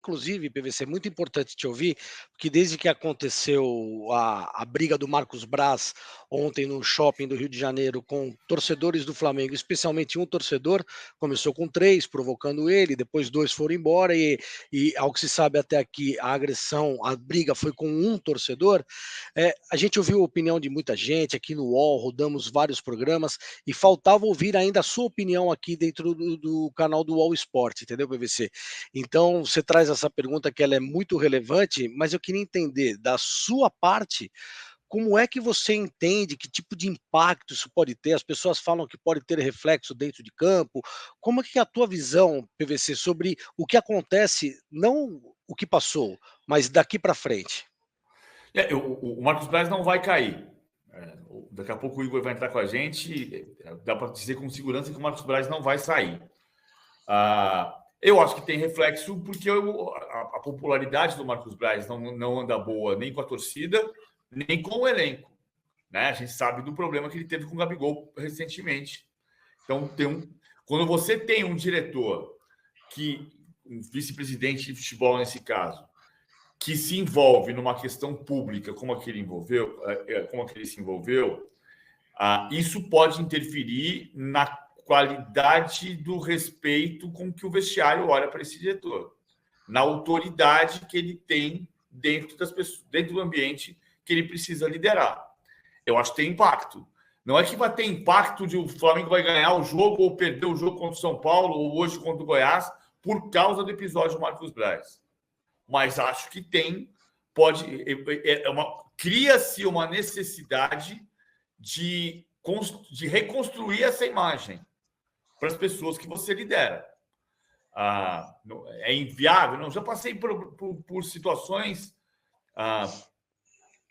Inclusive, PVC, é muito importante te ouvir, porque desde que aconteceu a briga do Marcos Braz ontem no shopping do Rio de Janeiro com torcedores do Flamengo, especialmente um torcedor, começou com três, provocando ele, depois dois foram embora, e ao que se sabe até aqui, a agressão, a briga foi com um torcedor. A gente ouviu a opinião de muita gente aqui no UOL, rodamos vários programas, e faltava ouvir ainda a sua opinião aqui dentro do canal do UOL Esporte, entendeu, PVC? Então, você traz essa pergunta que ela é muito relevante, mas eu queria entender da sua parte, como é que você entende, que tipo de impacto isso pode ter? As pessoas falam que pode ter reflexo dentro de campo. Como é que é a tua visão, PVC, sobre o que acontece, não o que passou, mas daqui para frente? O Marcos Braz não vai cair. Daqui a pouco o Igor vai entrar com a gente. Dá para dizer com segurança que o Marcos Braz não vai sair. Eu acho que tem reflexo porque a popularidade do Marcos Braz não anda boa nem com a torcida, nem com o elenco. Né? A gente sabe do problema que ele teve com o Gabigol recentemente. Então, quando você tem um diretor, um vice-presidente de futebol nesse caso, que se envolve numa questão pública como aquele se envolveu, isso pode interferir na qualidade do respeito com que o vestiário olha para esse diretor, na autoridade que ele tem dentro das pessoas, dentro do ambiente que ele precisa liderar. Eu acho que tem impacto. Não é que vai ter impacto de o Flamengo vai ganhar o jogo ou perder o jogo contra o São Paulo ou hoje contra o Goiás por causa do episódio do Marcos Braz. Mas acho que cria-se uma necessidade de reconstruir essa imagem para as pessoas que você lidera. É inviável? Não, já passei por situações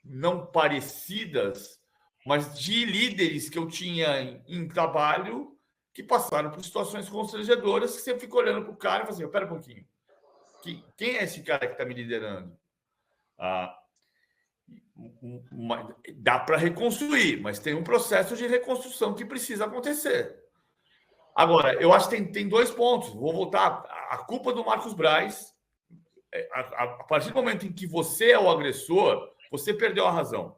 não parecidas, mas de líderes que eu tinha em trabalho que passaram por situações constrangedoras que você fica olhando para o cara e fala assim, espera um pouquinho, quem é esse cara que está me liderando? Dá para reconstruir, mas tem um processo de reconstrução que precisa acontecer. Agora, eu acho que tem dois pontos. Vou voltar. A culpa do Marcos Braz, a partir do momento em que você é o agressor, você perdeu a razão.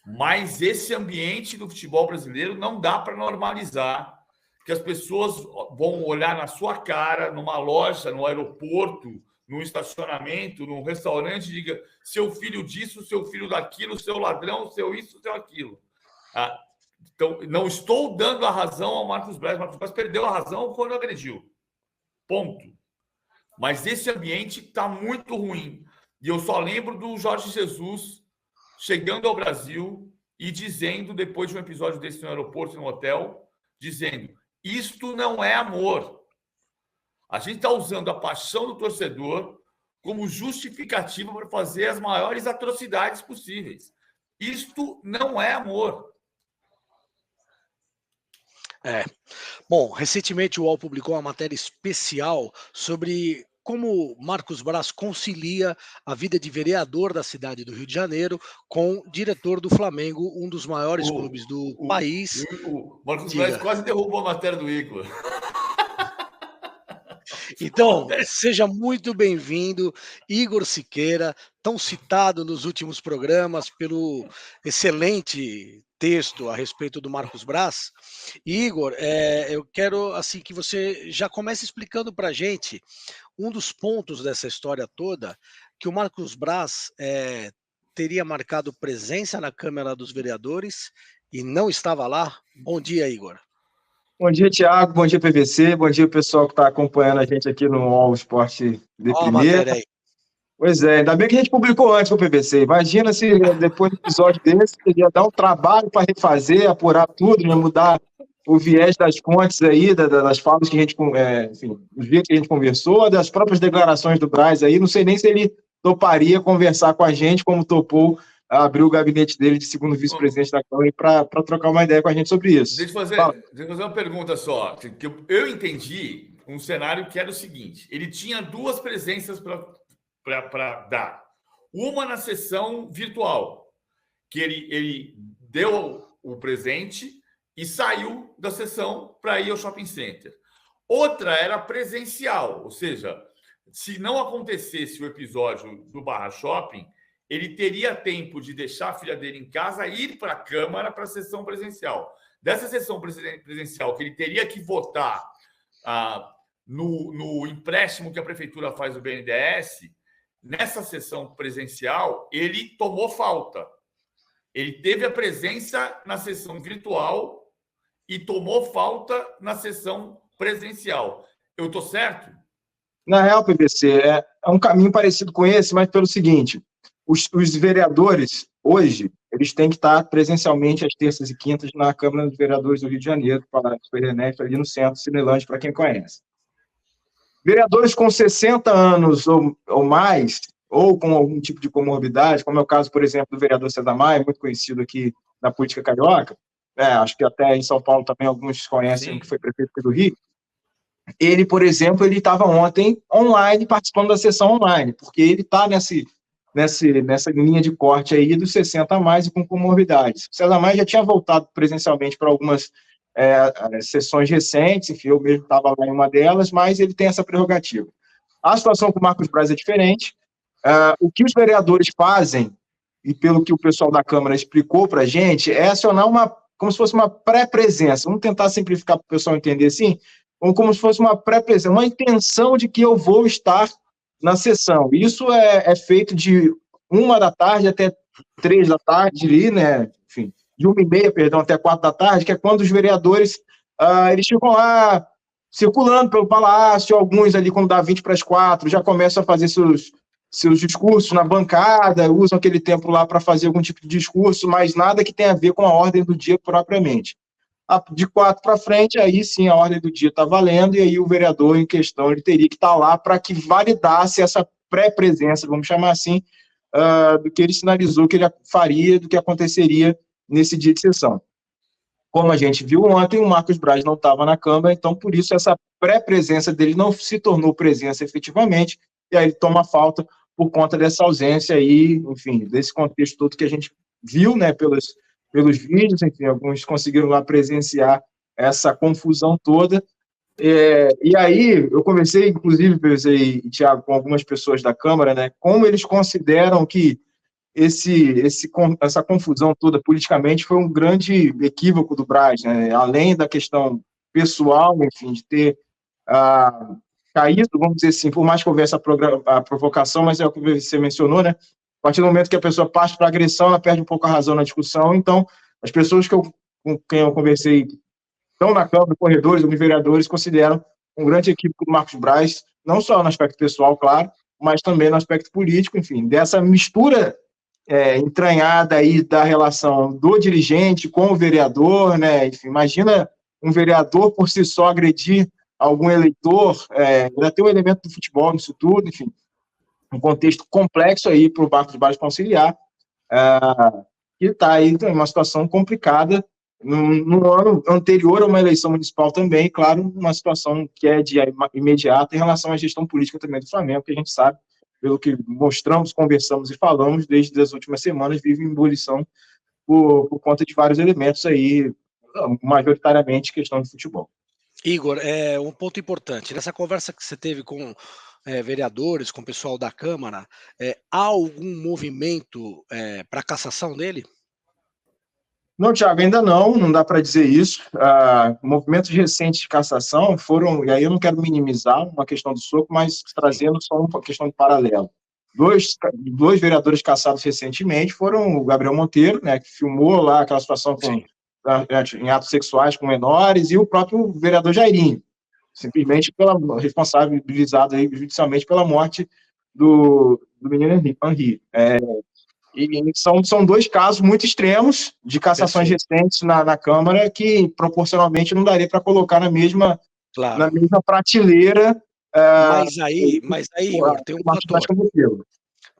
Mas esse ambiente do futebol brasileiro não dá para normalizar que as pessoas vão olhar na sua cara, numa loja, no aeroporto, num estacionamento, num restaurante, e diga seu filho disso, seu filho daquilo, seu ladrão, seu isso, seu aquilo. Então, não estou dando a razão ao Marcos Braz. Marcos Braz perdeu a razão quando agrediu. Ponto. Mas esse ambiente está muito ruim. E eu só lembro do Jorge Jesus chegando ao Brasil e dizendo, depois de um episódio desse no aeroporto, no hotel, dizendo, isto não é amor. A gente está usando a paixão do torcedor como justificativa para fazer as maiores atrocidades possíveis. Isto não é amor. Bom, recentemente o UOL publicou uma matéria especial sobre como Marcos Braz concilia a vida de vereador da cidade do Rio de Janeiro com diretor do Flamengo, um dos maiores clubes do país. O Marcos Braz quase derrubou a matéria do Igor. Então, seja muito bem-vindo, Igor Siqueira, tão citado nos últimos programas pelo excelente texto a respeito do Marcos Braz. Igor, eu quero assim que você já comece explicando para a gente um dos pontos dessa história toda, que o Marcos Braz teria marcado presença na Câmara dos Vereadores e não estava lá. Bom dia, Igor. Bom dia, Thiago. Bom dia, PVC. Bom dia, pessoal que está acompanhando a gente aqui no UOL Esporte de Primeira. Pois é, ainda bem que a gente publicou antes o PVC. Imagina se depois do episódio desse, ia dar um trabalho para refazer, apurar tudo, né? Mudar o viés das fontes aí, das falas que a gente, enfim, os dias que a gente conversou, das próprias declarações do Braz aí. Não sei nem se ele toparia conversar com a gente, como topou abrir o gabinete dele de segundo vice-presidente da Câmara para trocar uma ideia com a gente sobre isso. Deixa eu fazer uma pergunta só. Que eu entendi um cenário que era o seguinte: ele tinha duas presenças para dar. Uma na sessão virtual, que ele deu o presente e saiu da sessão para ir ao shopping center. Outra era presencial, ou seja, se não acontecesse o episódio do Barra Shopping, ele teria tempo de deixar a filha dele em casa e ir para a Câmara para a sessão presencial. Dessa sessão presencial, que ele teria que votar no empréstimo que a Prefeitura faz do BNDES, nessa sessão presencial, ele tomou falta. Ele teve a presença na sessão virtual e tomou falta na sessão presencial. Eu estou certo? Na real, PVC, é um caminho parecido com esse, mas pelo seguinte, os vereadores, hoje, eles têm que estar presencialmente às terças e quintas na Câmara dos Vereadores do Rio de Janeiro, para ali no centro, Cinelândia, para quem conhece. Vereadores com 60 anos ou mais, ou com algum tipo de comorbidade, como é o caso, por exemplo, do vereador César Maia, muito conhecido aqui na política carioca, acho que até em São Paulo também alguns conhecem, que foi prefeito do Rio. Ele, por exemplo, ele estava ontem online, participando da sessão online, porque ele está nessa linha de corte aí dos 60 a mais e com comorbidades. O César Maia já tinha voltado presencialmente para algumas sessões recentes, enfim, eu mesmo estava lá em uma delas, mas ele tem essa prerrogativa. A situação com o Marcos Braz é diferente. O que os vereadores fazem, e pelo que o pessoal da Câmara explicou para a gente, é acionar como se fosse uma pré-presença. Vamos tentar simplificar para o pessoal entender assim, como se fosse uma pré-presença, uma intenção de que eu vou estar na sessão. Isso é feito de 1 da tarde até 3 da tarde, ali, né? Enfim, de 1h30, perdão, até 4 da tarde, que é quando os vereadores eles ficam lá circulando pelo palácio, alguns ali, quando dá 20 para as 4, já começam a fazer seus discursos na bancada, usam aquele tempo lá para fazer algum tipo de discurso, mas nada que tenha a ver com a ordem do dia propriamente. De 4 para frente, aí sim a ordem do dia está valendo, e aí o vereador em questão ele teria que estar lá para que validasse essa pré-presença, vamos chamar assim, do que ele sinalizou que ele faria, do que aconteceria nesse dia de sessão. Como a gente viu ontem, o Marcos Braz não estava na Câmara, então por isso essa pré-presença dele não se tornou presença efetivamente, e aí ele toma falta por conta dessa ausência aí, enfim, desse contexto todo que a gente viu, né, pelos vídeos, enfim, alguns conseguiram lá presenciar essa confusão toda. E aí, eu conversei, inclusive, Thiago, com algumas pessoas da Câmara, né, como eles consideram que essa confusão toda politicamente foi um grande equívoco do Braz, né, além da questão pessoal, enfim, de ter caído, vamos dizer assim, por mais que houvesse a provocação, mas é o que você mencionou, né, a partir do momento que a pessoa parte para a agressão, ela perde um pouco a razão na discussão. Então, as pessoas com quem eu conversei estão na Câmara, corredores, os vereadores, consideram um grande equívoco do Marcos Braz, não só no aspecto pessoal, claro, mas também no aspecto político, enfim, dessa mistura entranhada aí da relação do dirigente com o vereador, né? Enfim, imagina um vereador por si só agredir algum eleitor, ainda tem um elemento do futebol nisso tudo, enfim, um contexto complexo aí para o Marcos Braz conciliar, que está aí em uma situação complicada no ano anterior a uma eleição municipal também, claro, uma situação que é de imediata em relação à gestão política também do Flamengo, que a gente sabe, pelo que mostramos, conversamos e falamos, desde as últimas semanas, vive em ebulição por conta de vários elementos aí, majoritariamente questão de futebol. Igor, um ponto importante, nessa conversa que você teve com vereadores, com o pessoal da Câmara, há algum movimento para a cassação dele? Não, Thiago, ainda não dá para dizer isso. Movimentos recentes de cassação foram, e aí eu não quero minimizar uma questão do soco, mas trazendo só uma questão de paralelo. Dois vereadores cassados recentemente foram o Gabriel Monteiro, né, que filmou lá aquela situação em atos sexuais com menores, e o próprio vereador Jairinho, simplesmente responsabilizado aí, judicialmente pela morte do menino Henri. E são dois casos muito extremos de cassações recentes na Câmara que proporcionalmente não daria para colocar na mesma prateleira. Mas aí, Igor, tem um fator.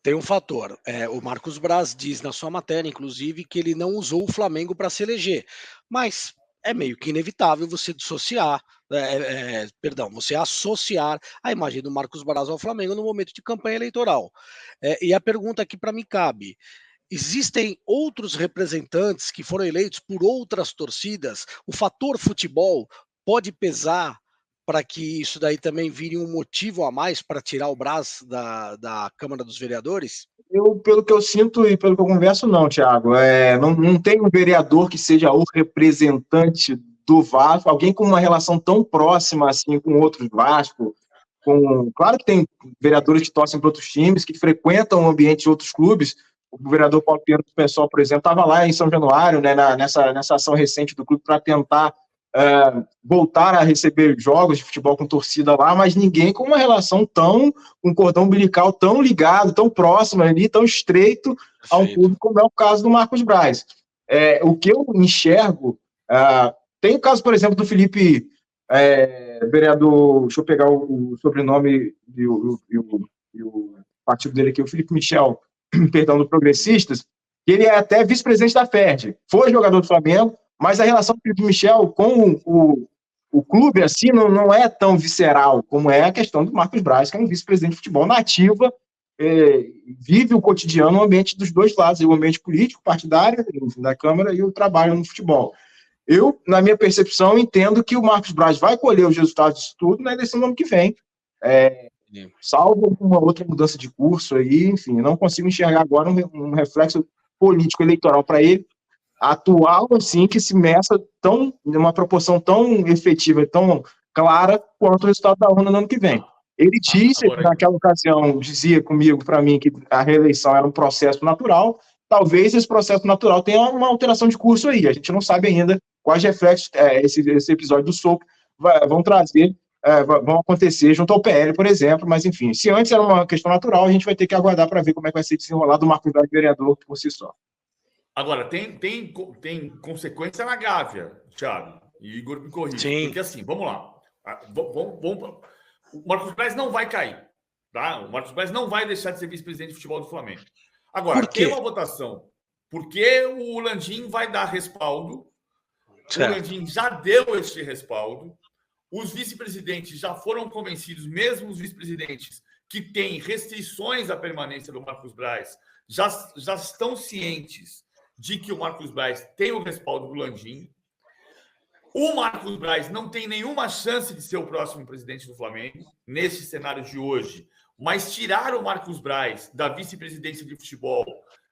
Tem um fator. O Marcos Braz diz na sua matéria, inclusive, que ele não usou o Flamengo para se eleger. Mas é meio que inevitável você dissociar, você associar a imagem do Marcos Braz ao Flamengo no momento de campanha eleitoral. E a pergunta que para mim cabe: existem outros representantes que foram eleitos por outras torcidas? O fator futebol pode pesar para que isso daí também vire um motivo a mais para tirar o Braz da Câmara dos Vereadores? Pelo que eu sinto e pelo que eu converso, não, Thiago. Não tem um vereador que seja o representante do Vasco, alguém com uma relação tão próxima assim com outros Vasco. Claro que tem vereadores que torcem para outros times, que frequentam o ambiente de outros clubes. O vereador Paulo Pinheiro do PSOL, por exemplo, estava lá em São Januário, né, nessa ação recente do clube para tentar voltar a receber jogos de futebol com torcida lá, mas ninguém com uma relação um cordão umbilical tão ligado, tão próximo ali, tão estreito a um clube, como é o caso do Marcos Braz. O que eu enxergo, tem o caso, por exemplo, do Felipe, vereador, deixa eu pegar o sobrenome e o partido dele aqui, o Felipe Michel, perdão, do Progressistas, que ele é até vice-presidente da FERJ, foi jogador do Flamengo, mas a relação do Felipe Michel com o clube, assim, não é tão visceral como é a questão do Marcos Braz, que é um vice-presidente de futebol na ativa, vive o cotidiano no ambiente dos dois lados, o ambiente político, partidário, da Câmara, e o trabalho no futebol. Eu, na minha percepção, entendo que o Marcos Braz vai colher os resultados disso tudo na eleição do ano que vem, salvo uma outra mudança de curso aí, enfim, não consigo enxergar agora um reflexo político eleitoral para ele, atual, assim, que se meça numa proporção tão efetiva e tão clara quanto o resultado da urna no ano que vem. Ele disse, naquela ocasião, dizia comigo, para mim, que a reeleição era um processo natural. Talvez esse processo natural tenha uma alteração de curso aí. A gente não sabe ainda quais reflexos esse episódio do soco vão trazer, vão acontecer junto ao PL, por exemplo. Mas, enfim, se antes era uma questão natural, a gente vai ter que aguardar para ver como é que vai ser desenrolado o Marcos Braz vereador por si só. Agora, tem consequência na Gávea, Thiago, e Igor me corrige. Sim. Porque assim, vamos lá. O Marcos Braz não vai cair. Tá? O Marcos Braz não vai deixar de ser vice-presidente de futebol do Flamengo. Agora, tem uma votação. Porque o Landim vai dar respaldo. Certo. O Landim já deu este respaldo. Os vice-presidentes já foram convencidos, mesmo os vice-presidentes que têm restrições à permanência do Marcos Braz, já estão cientes de que o Marcos Braz tem o respaldo do Landim. O Marcos Braz não tem nenhuma chance de ser o próximo presidente do Flamengo, nesse cenário de hoje, mas tirar o Marcos Braz da vice-presidência de futebol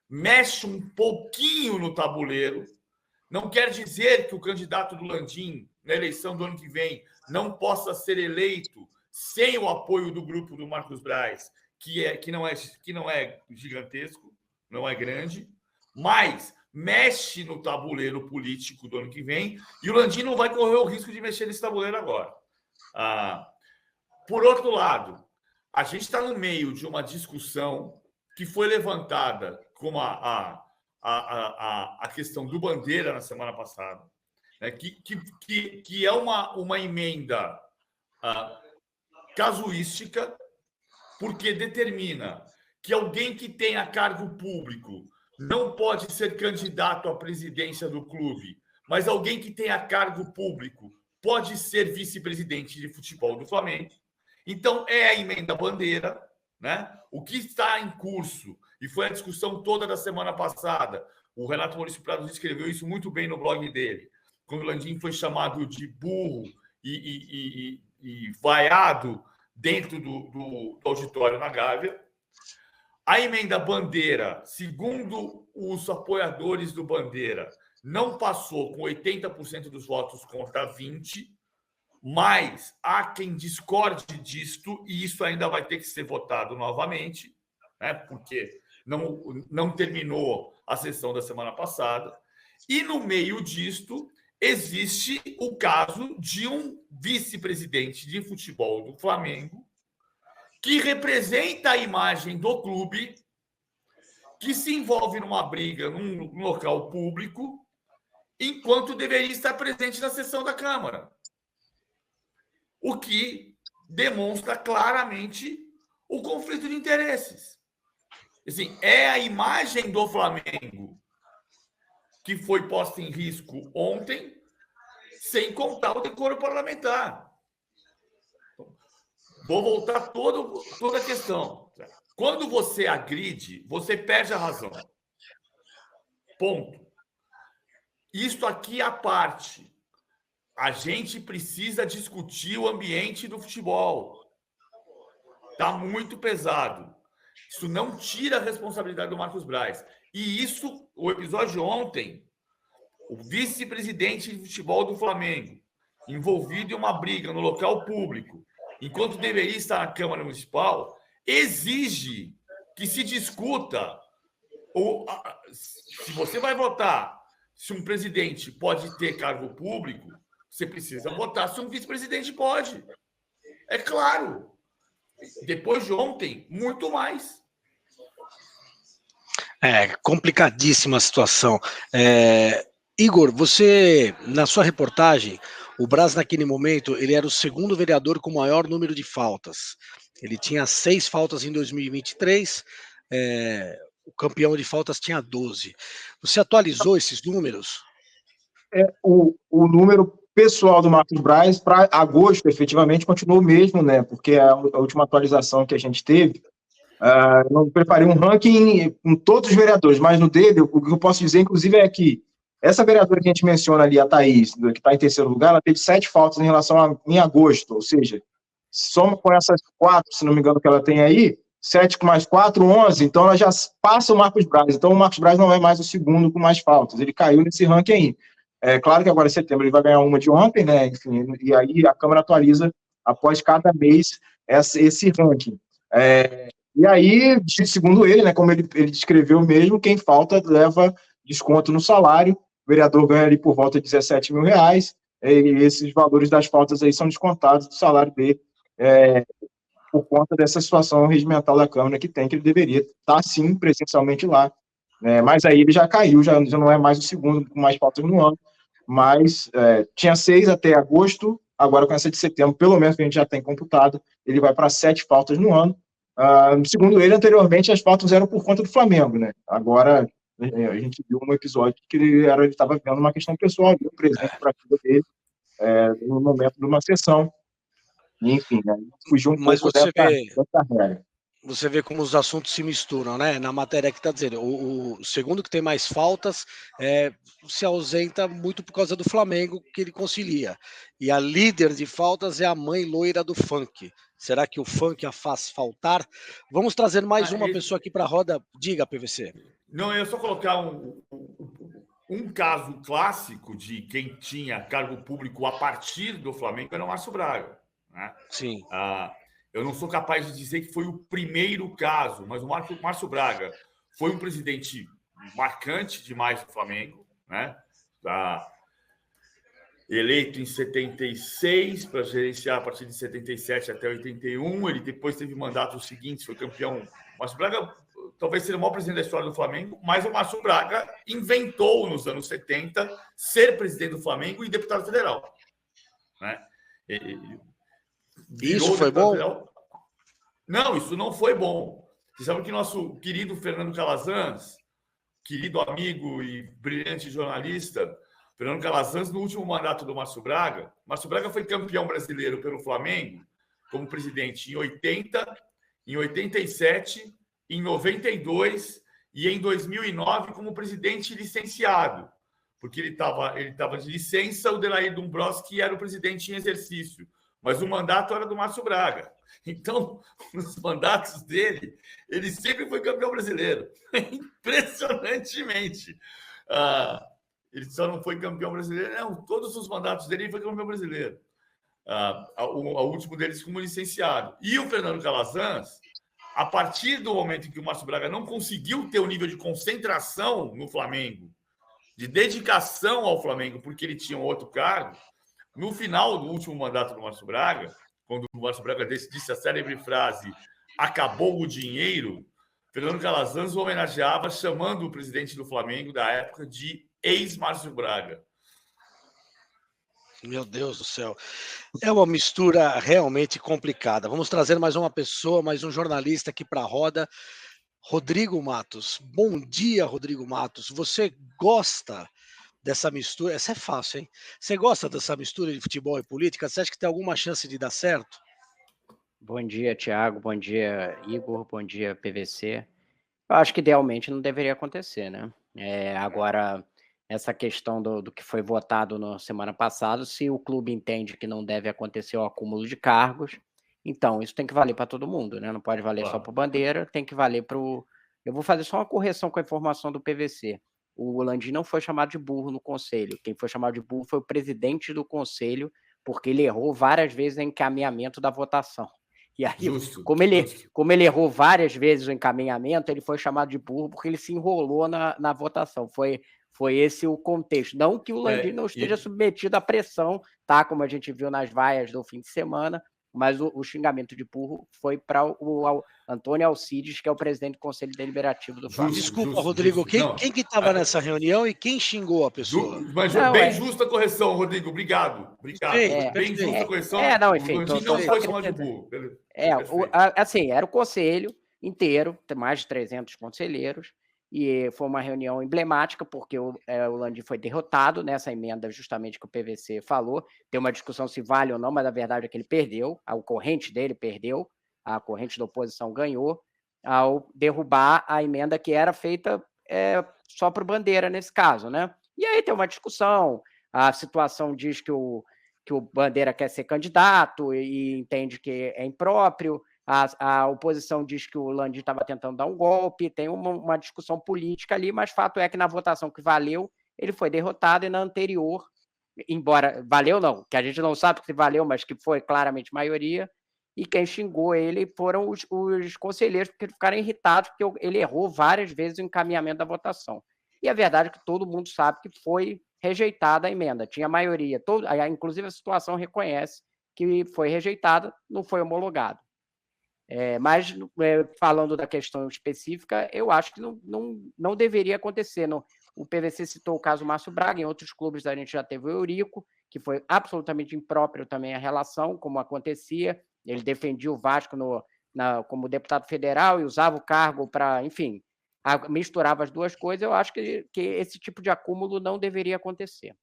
mexe um pouquinho no tabuleiro. Não quer dizer que o candidato do Landim, na eleição do ano que vem, não possa ser eleito sem o apoio do grupo do Marcos Braz, que não é gigantesco, não é grande, mas mexe no tabuleiro político do ano que vem, e o Landim não vai correr o risco de mexer nesse tabuleiro agora. Por outro lado, a gente está no meio de uma discussão que foi levantada como a questão do Bandeira na semana passada, né, que é uma emenda casuística, porque determina que alguém que tenha cargo público não pode ser candidato à presidência do clube, mas alguém que tenha cargo público pode ser vice-presidente de futebol do Flamengo. Então, é a emenda Bandeira, né? O que está em curso, e foi a discussão toda da semana passada, o Renato Maurício Prado escreveu isso muito bem no blog dele, quando o Landim foi chamado de burro e vaiado dentro do auditório na Gávea. A emenda Bandeira, segundo os apoiadores do Bandeira, não passou com 80% dos votos contra 20%, mas há quem discorde disto, e isso ainda vai ter que ser votado novamente, né, porque não terminou a sessão da semana passada. E no meio disto, existe o caso de um vice-presidente de futebol do Flamengo que representa a imagem do clube, que se envolve numa briga num local público, enquanto deveria estar presente na sessão da Câmara. O que demonstra claramente o conflito de interesses. Assim, é a imagem do Flamengo que foi posta em risco ontem, sem contar o decoro parlamentar. Vou voltar toda a questão. Quando você agride, você perde a razão. Ponto. Isto aqui é a parte. a gente precisa discutir o ambiente do futebol. Está muito pesado. Isso não tira a responsabilidade do Marcos Braz. E isso, o episódio de ontem, o vice-presidente de futebol do Flamengo, envolvido em uma briga no local público, enquanto deveria estar na Câmara Municipal, exige que se discuta se você vai votar se um presidente pode ter cargo público, você precisa votar se um vice-presidente pode. É claro. Depois de ontem, muito mais. Complicadíssima a situação. Igor, você, na sua reportagem, o Braz, naquele momento, ele era o segundo vereador com maior número de faltas. Ele tinha 6 faltas em 2023, o campeão de faltas tinha 12. Você atualizou esses números? O número pessoal do Marcos Braz para agosto, efetivamente, continuou o mesmo, né? Porque a última atualização que a gente teve, eu preparei um ranking com todos os vereadores, mas no dele, o que eu posso dizer, inclusive, é que essa vereadora que a gente menciona ali, a Thaís, que está em terceiro lugar, ela teve 7 faltas em relação em agosto, ou seja, soma com essas 4, se não me engano, que ela tem aí, 7 com mais 4, 11, então ela já passa o Marcos Braz. Então o Marcos Braz não é mais o segundo com mais faltas, ele caiu nesse ranking aí. É claro que agora em setembro ele vai ganhar uma de ontem, né? Enfim, e aí a Câmara atualiza após cada mês esse ranking. E aí, segundo ele, né, como ele descreveu mesmo, quem falta leva desconto no salário, o vereador ganha ali por volta de R$17 mil, e esses valores das faltas aí são descontados do salário dele, por conta dessa situação regimental da Câmara que ele deveria estar, sim, presencialmente lá. Mas aí ele já caiu, já não é mais o segundo com mais faltas no ano, mas tinha 6 até agosto, agora com essa de setembro, pelo menos que a gente já tem computado, ele vai para 7 faltas no ano. Segundo ele, anteriormente, as faltas eram por conta do Flamengo, né? Agora, a gente viu um episódio que ele estava vendo uma questão pessoal, um presente para a vida dele, no momento de uma sessão. Enfim, né? Fugiu um pouco dessa regra. Você vê como os assuntos se misturam, né? Na matéria que está dizendo, o segundo que tem mais faltas se ausenta muito por causa do Flamengo, que ele concilia. E a líder de faltas é a mãe loira do funk. Será que o funk a faz faltar? Vamos trazer mais uma pessoa aqui para a roda. Diga, PVC. Não, eu ia só colocar um caso clássico de quem tinha cargo público a partir do Flamengo era o Márcio Braga. Né? Sim. Eu não sou capaz de dizer que foi o primeiro caso, mas o Márcio Braga foi um presidente marcante demais do Flamengo, né? Eleito em 76 para gerenciar a partir de 77 até 81. Ele depois teve mandatos seguintes, foi campeão. O Márcio Braga talvez seja o maior presidente da história do Flamengo, mas o Márcio Braga inventou nos anos 70 ser presidente do Flamengo e deputado federal, né? Isso foi bom? Não, isso não foi bom. Você sabe que nosso querido Fernando Calazans, querido amigo e brilhante jornalista, Fernando Calazans, no último mandato do Márcio Braga foi campeão brasileiro pelo Flamengo como presidente em 80, em 87, em 92 e em 2009 como presidente licenciado, porque ele estava de licença, o Delair Dombrowski era o presidente em exercício. Mas o mandato era do Márcio Braga. Então, nos mandatos dele, ele sempre foi campeão brasileiro. Impressionantemente. Ele só não foi campeão brasileiro. Não, todos os mandatos dele ele foi campeão brasileiro. O último deles como licenciado. E o Fernando Calazans, a partir do momento em que o Márcio Braga não conseguiu ter o nível de concentração no Flamengo, de dedicação ao Flamengo, porque ele tinha um outro cargo, no final do último mandato do Márcio Braga, quando o Márcio Braga disse a célebre frase "acabou o dinheiro", Fernando Calazans o homenageava chamando o presidente do Flamengo da época de ex-Márcio Braga. Meu Deus do céu. É uma mistura realmente complicada. Vamos trazer mais uma pessoa, mais um jornalista aqui para a roda. Rodrigo Matos. Bom dia, Rodrigo Matos. Você gosta dessa mistura? Essa é fácil, hein? Você gosta dessa mistura de futebol e política? Você acha que tem alguma chance de dar certo? Bom dia, Thiago. Bom dia, Igor. Bom dia, PVC. Eu acho que idealmente não deveria acontecer, né? Agora, essa questão do que foi votado na semana passada. Se o clube entende que não deve acontecer o acúmulo de cargos, então isso tem que valer para todo mundo, né? Não pode valer só para o Bandeira, tem que valer para o... Eu vou fazer só uma correção com a informação do PVC. O Landim não foi chamado de burro no conselho. Quem foi chamado de burro foi o presidente do conselho, porque ele errou várias vezes o encaminhamento da votação. E aí, como ele errou várias vezes o encaminhamento, ele foi chamado de burro porque ele se enrolou na votação. Foi esse o contexto. Não que o Landim não esteja submetido à pressão, tá? Como a gente viu nas vaias do fim de semana, mas o xingamento de burro foi para o Antônio Alcides, que é o presidente do Conselho Deliberativo do Flamengo. Desculpa, Rodrigo, quem que estava nessa reunião e quem xingou a pessoa? Mas justa correção, Rodrigo, obrigado. Bem justa correção. Enfim. O Landim não foi chamado de burro. Assim, era o conselho inteiro, tem mais de 300 conselheiros, e foi uma reunião emblemática, porque o Landim foi derrotado nessa emenda justamente que o PVC falou. Tem uma discussão se vale ou não, mas a verdade é que ele perdeu, a corrente dele perdeu, a corrente da oposição ganhou, ao derrubar a emenda que era feita só para o Bandeira, nesse caso, né? E aí tem uma discussão, a situação diz que o Bandeira quer ser candidato e entende que é impróprio, a oposição diz que o Landim estava tentando dar um golpe, tem uma discussão política ali, mas fato é que na votação que valeu, ele foi derrotado, e na anterior, embora valeu não, que a gente não sabe se valeu, mas que foi claramente maioria, e quem xingou ele foram os conselheiros, porque ficaram irritados, porque ele errou várias vezes o encaminhamento da votação. E a verdade é que todo mundo sabe que foi rejeitada a emenda, tinha maioria, inclusive a situação reconhece que foi rejeitada, não foi homologado. Mas, falando da questão específica, eu acho que não deveria acontecer. O PVC citou o caso Márcio Braga, em outros clubes a gente já teve o Eurico, que foi absolutamente impróprio também a relação, como acontecia. Ele defendia o Vasco como deputado federal e usava o cargo para, enfim, misturava as duas coisas. Eu acho que esse tipo de acúmulo não deveria acontecer.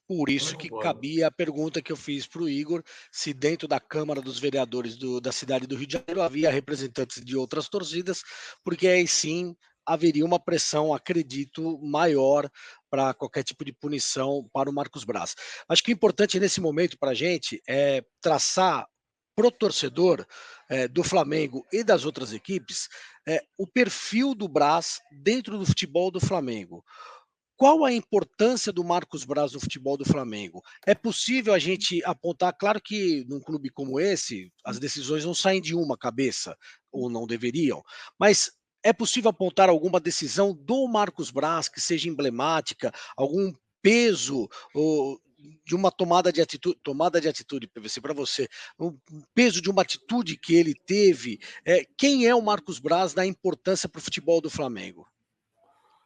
Por isso que cabia a pergunta que eu fiz para o Igor, se dentro da Câmara dos Vereadores da cidade do Rio de Janeiro havia representantes de outras torcidas, porque aí sim haveria uma pressão, acredito, maior para qualquer tipo de punição para o Marcos Braz. Acho que o importante nesse momento para a gente é traçar para o torcedor do Flamengo e das outras equipes o perfil do Braz dentro do futebol do Flamengo. Qual a importância do Marcos Braz no futebol do Flamengo? É possível a gente apontar, claro que num clube como esse, as decisões não saem de uma cabeça, ou não deveriam, mas é possível apontar alguma decisão do Marcos Braz que seja emblemática, algum peso de uma tomada de atitude, PVC, para você, um peso de uma atitude que ele teve? Quem é o Marcos Braz da importância para o futebol do Flamengo?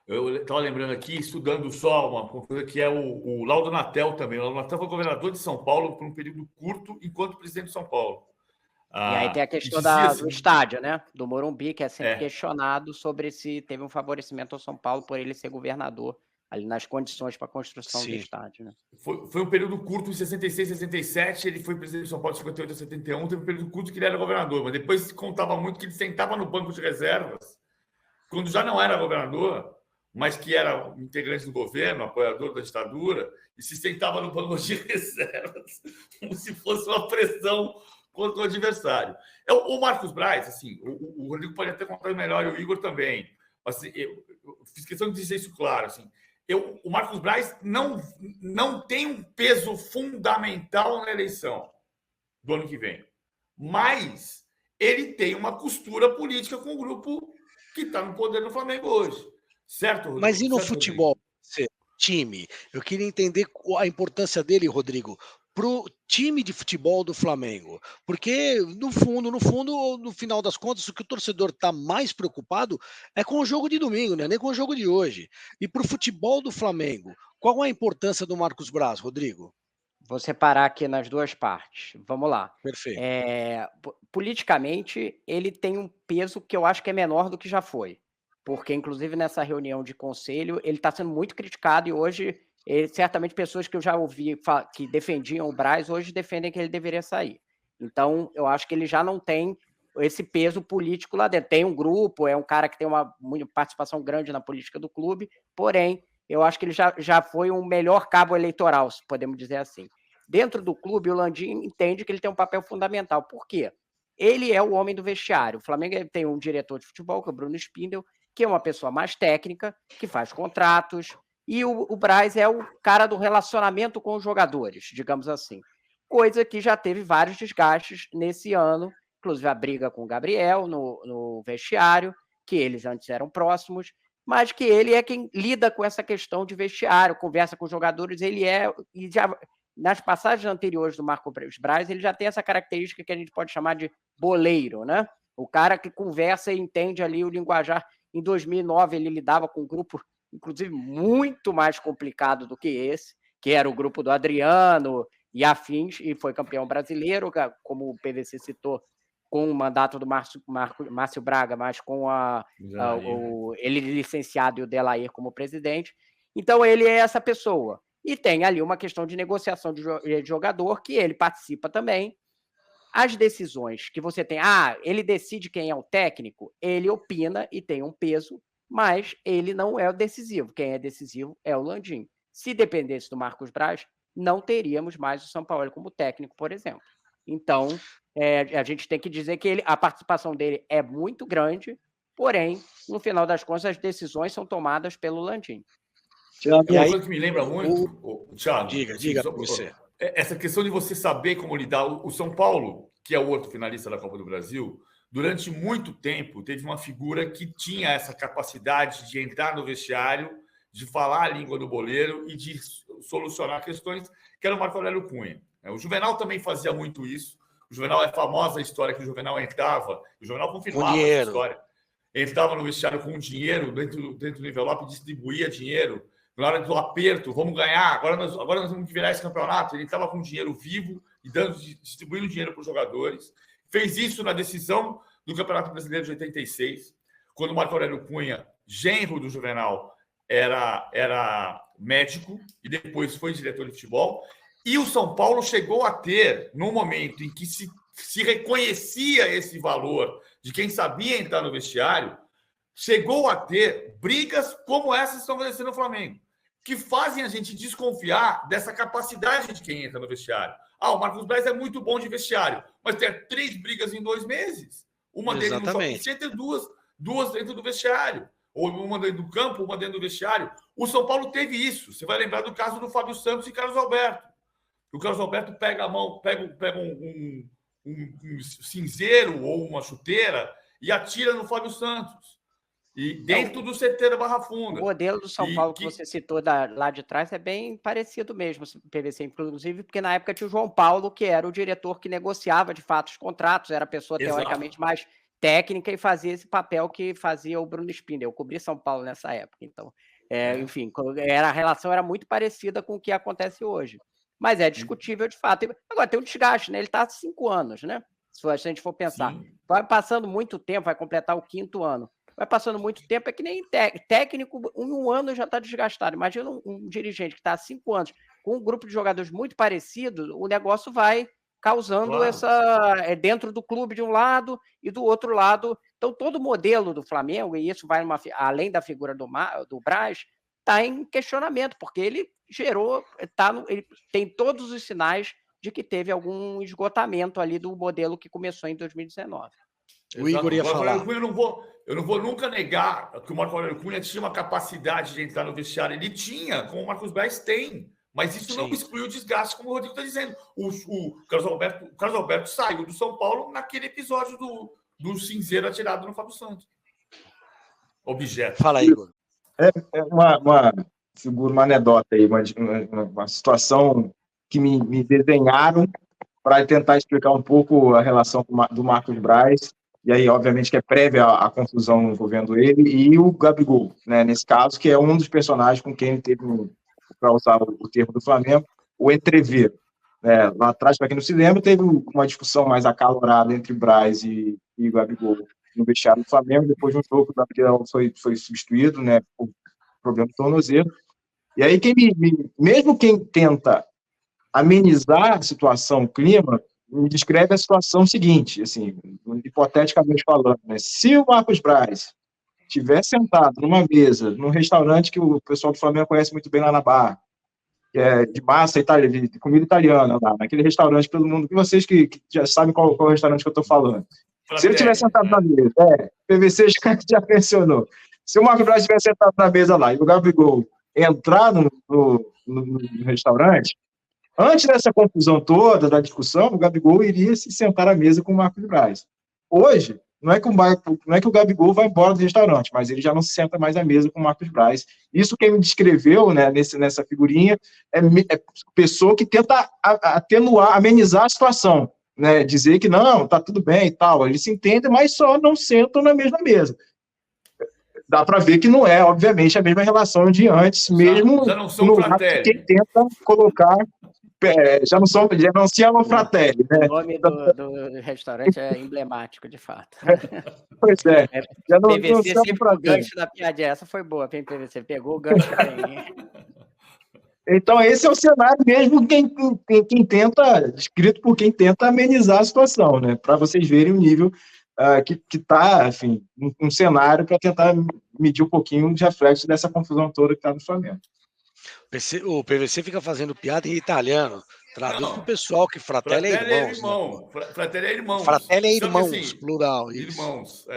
Eu estava lembrando aqui, estudando só uma coisa que é o Laudo Natel também. O Laudo Natel foi governador de São Paulo por um período curto, enquanto presidente de São Paulo. E aí tem a questão do estádio, né? Do Morumbi, que é sempre questionado sobre se teve um favorecimento ao São Paulo por ele ser governador, ali nas condições para a construção do estádio, né? Foi um período curto, em 66, 67, ele foi presidente de São Paulo de 58 a 71, teve um período curto que ele era governador, mas depois se contava muito que ele sentava no banco de reservas, quando já não era governador, mas que era integrante do governo, apoiador da ditadura, e se sentava no banco de reservas, como se fosse uma pressão contra o adversário. O Marcos Braz, assim, o Rodrigo pode até contar melhor, e o Igor também. Assim, eu fiz questão de dizer isso claro. Assim, o Marcos Braz não tem um peso fundamental na eleição do ano que vem, mas ele tem uma costura política com o grupo que está no poder no Flamengo hoje. Certo, Rodrigo? Mas e no futebol, time? Eu queria entender a importância dele, Rodrigo, para o time de futebol do Flamengo. Porque, no fundo, no final das contas, o que o torcedor está mais preocupado é com o jogo de domingo, né? Nem com o jogo de hoje. E para o futebol do Flamengo, qual a importância do Marcos Braz, Rodrigo? Vou separar aqui nas duas partes. Vamos lá. Perfeito. Politicamente, ele tem um peso que eu acho que é menor do que já foi. Porque, inclusive, nessa reunião de conselho, ele está sendo muito criticado e hoje, certamente, pessoas que eu já ouvi que defendiam o Braz, hoje defendem que ele deveria sair. Então, eu acho que ele já não tem esse peso político lá dentro. Tem um grupo, é um cara que tem uma participação grande na política do clube, porém, eu acho que ele já foi um melhor cabo eleitoral, se podemos dizer assim. Dentro do clube, o Landim entende que ele tem um papel fundamental. Por quê? Ele é o homem do vestiário. O Flamengo tem um diretor de futebol, que é o Bruno Spindel, que é uma pessoa mais técnica, que faz contratos, e o Braz é o cara do relacionamento com os jogadores, digamos assim. Coisa que já teve vários desgastes nesse ano, inclusive a briga com o Gabriel no vestiário, que eles antes eram próximos, mas que ele é quem lida com essa questão de vestiário, conversa com os jogadores, e já nas passagens anteriores do Marcos Braz, ele já tem essa característica que a gente pode chamar de boleiro, né? O cara que conversa e entende ali o linguajar. Em 2009, ele lidava com um grupo, inclusive, muito mais complicado do que esse, que era o grupo do Adriano e afins, e foi campeão brasileiro, como o PVC citou, com o mandato do Márcio Braga, mas com ele licenciado e o Delair como presidente. Então, ele é essa pessoa. E tem ali uma questão de negociação de jogador, que ele participa também. As decisões que você tem, ele decide quem é o técnico, ele opina e tem um peso, mas ele não é o decisivo. Quem é decisivo é o Landim. Se dependesse do Marcos Braz, não teríamos mais o São Paulo como técnico, por exemplo. Então, a gente tem que dizer que a participação dele é muito grande, porém, no final das contas, as decisões são tomadas pelo Landim. Thiago, uma coisa que me lembra muito, Thiago, diga você. Essa questão de você saber como lidar. O São Paulo, que é o outro finalista da Copa do Brasil, durante muito tempo teve uma figura que tinha essa capacidade de entrar no vestiário, de falar a língua do boleiro e de solucionar questões, que era o Marco Aurélio Cunha. O Juvenal também fazia muito isso. O Juvenal é famosa a história que o Juvenal entrava, o Juvenal confirmava essa história. Entrava no vestiário com dinheiro dentro do envelope, distribuía dinheiro. Na hora do aperto, vamos ganhar, agora nós vamos virar esse campeonato. Ele estava com dinheiro vivo e distribuindo dinheiro para os jogadores. Fez isso na decisão do Campeonato Brasileiro de 86, quando o Marco Aurélio Cunha, genro do Juvenal, era médico e depois foi diretor de futebol. E o São Paulo chegou a ter, num momento em que se reconhecia esse valor de quem sabia entrar no vestiário, chegou a ter brigas como essas que estão acontecendo no Flamengo, que fazem a gente desconfiar dessa capacidade de quem entra no vestiário. O Marcos Braz é muito bom de vestiário, mas tem 3 brigas em 2 meses. Uma dele no shopping center, duas dentro do vestiário. Ou uma dentro do campo, uma dentro do vestiário. O São Paulo teve isso. Você vai lembrar do caso do Fábio Santos e Carlos Alberto. O Carlos Alberto pega a mão, pega um cinzeiro ou uma chuteira e atira no Fábio Santos. E dentro do CT da Barra Funda. O modelo do São Paulo que você citou lá de trás é bem parecido mesmo, PVC, inclusive, porque na época tinha o João Paulo, que era o diretor que negociava de fato os contratos, era a pessoa teoricamente mais técnica e fazia esse papel que fazia o Bruno Spindel. Eu cobri São Paulo nessa época, então, enfim, a relação era muito parecida com o que acontece hoje. Mas é discutível de fato. Agora, tem um desgaste, né? Ele está há 5 anos, né? Se a gente for pensar. Sim. Vai passando muito tempo, vai completar o 5º ano. Vai passando muito tempo, é que nem técnico, um ano já está desgastado. Imagina um dirigente que está há 5 anos com um grupo de jogadores muito parecido, o negócio vai causando dentro do clube de um lado e do outro lado. Então, todo o modelo do Flamengo, e isso vai além da figura do Braz, está em questionamento, porque ele ele tem todos os sinais de que teve algum esgotamento ali do modelo que começou em 2019. O Igor ia falar. Eu não vou nunca negar que o Marco Aurélio Cunha tinha uma capacidade de entrar no vestiário. Ele tinha, como o Marcos Braz tem. Mas isso não exclui o desgaste, como o Rodrigo está dizendo. O Carlos Alberto saiu do São Paulo naquele episódio do cinzeiro atirado no Fábio Santos. Objeto. Fala aí, Igor. Uma anedota aí, uma situação que me desenharam para tentar explicar um pouco a relação do Marcos Braz. E aí, obviamente, que é prévia a confusão envolvendo ele e o Gabigol, né, nesse caso, que é um dos personagens com quem ele teve, para usar o termo do Flamengo, o entrever. Lá atrás, para quem não se lembra, teve uma discussão mais acalorada entre Braz e Gabigol no vestiário do Flamengo. Depois de um jogo, o Gabriel foi substituído, né, por problema do tornozelo. E aí, mesmo quem tenta amenizar a situação, o clima, me descreve a situação seguinte, assim, hipoteticamente falando, né? Se o Marcos Braz estiver sentado numa mesa, num restaurante que o pessoal do Flamengo conhece muito bem lá na Barra, que é de massa italiana, de comida italiana, lá, naquele restaurante pelo mundo, que vocês que já sabem qual é o restaurante que eu estou falando. Se ele estiver sentado na mesa, PVC já mencionou, se o Marcos Braz estiver sentado na mesa lá e o Gabigol entrar no restaurante, antes dessa confusão toda, da discussão, o Gabigol iria se sentar à mesa com o Marcos Braz. Hoje, não é que o Gabigol vai embora do restaurante, mas ele já não se senta mais à mesa com o Marcos Braz. Isso quem me descreveu, né, nessa figurinha é pessoa que tenta atenuar, amenizar a situação, né, dizer que não, tá tudo bem e tal. Eles se entendem, mas só não sentam na mesma mesa. Dá para ver que não é, obviamente, a mesma relação de antes, mesmo já não são fratelli. Quem tenta colocar, já não se chamam fratelli, né? O nome do restaurante é emblemático, de fato. Pois é. Já não, PVC não sempre o gancho da piadinha. Essa foi boa, hein, PVC? Pegou o gancho bem. Então, esse é o cenário mesmo quem tenta, descrito por quem tenta amenizar a situação, né? Para vocês verem o nível que está, enfim, um cenário para tentar medir um pouquinho de reflexo dessa confusão toda que está no Flamengo. O PVC fica fazendo piada em italiano. Traduz para o pessoal que fratelli é irmãos. Fratelli é irmãos. Fratelli é irmãos, assim, plural. Irmãos,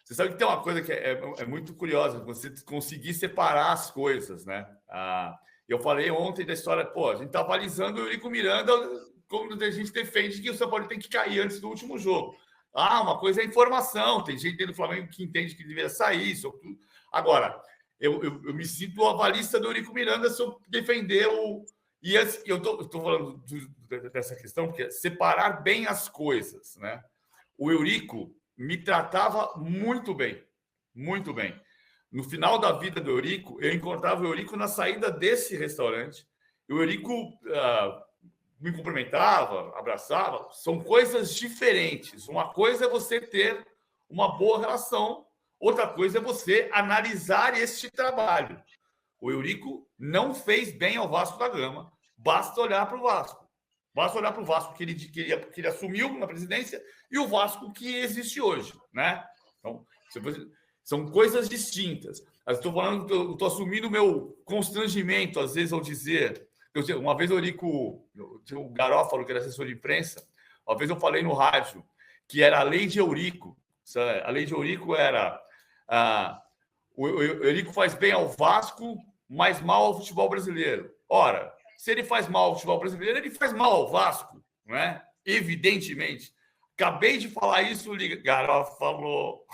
Você sabe que tem uma coisa que é muito curiosa, você conseguir separar as coisas, né? Eu falei ontem da história, a gente tá balizando o Eurico Miranda, como a gente defende que o São Paulo tem que cair antes do último jogo. Uma coisa é informação, tem gente dentro do Flamengo que entende que deveria sair. Agora, eu me sinto avalista do Eurico Miranda se eu defender o... E eu estou falando dessa questão, porque é separar bem as coisas, né? O Eurico me tratava muito bem, muito bem. No final da vida do Eurico, eu encontrava o Eurico na saída desse restaurante. E o Eurico me cumprimentava, abraçava. São coisas diferentes. Uma coisa é você ter uma boa relação, outra coisa é você analisar este trabalho. O Eurico não fez bem ao Vasco da Gama. Basta olhar para o Vasco. Basta olhar para o Vasco que ele assumiu na presidência e o Vasco que existe hoje, né? Então, são coisas distintas. Eu estou falando que eu estou assumindo o meu constrangimento, às vezes, ao dizer... Uma vez o Eurico, o Garófalo, que era assessor de imprensa, uma vez eu falei no rádio que era a lei de Eurico. A lei de Eurico era... o Eurico faz bem ao Vasco, mas mal ao futebol brasileiro. Ora, se ele faz mal ao futebol brasileiro, ele faz mal ao Vasco, não é? Evidentemente. Acabei de falar isso, o Garófalo falou...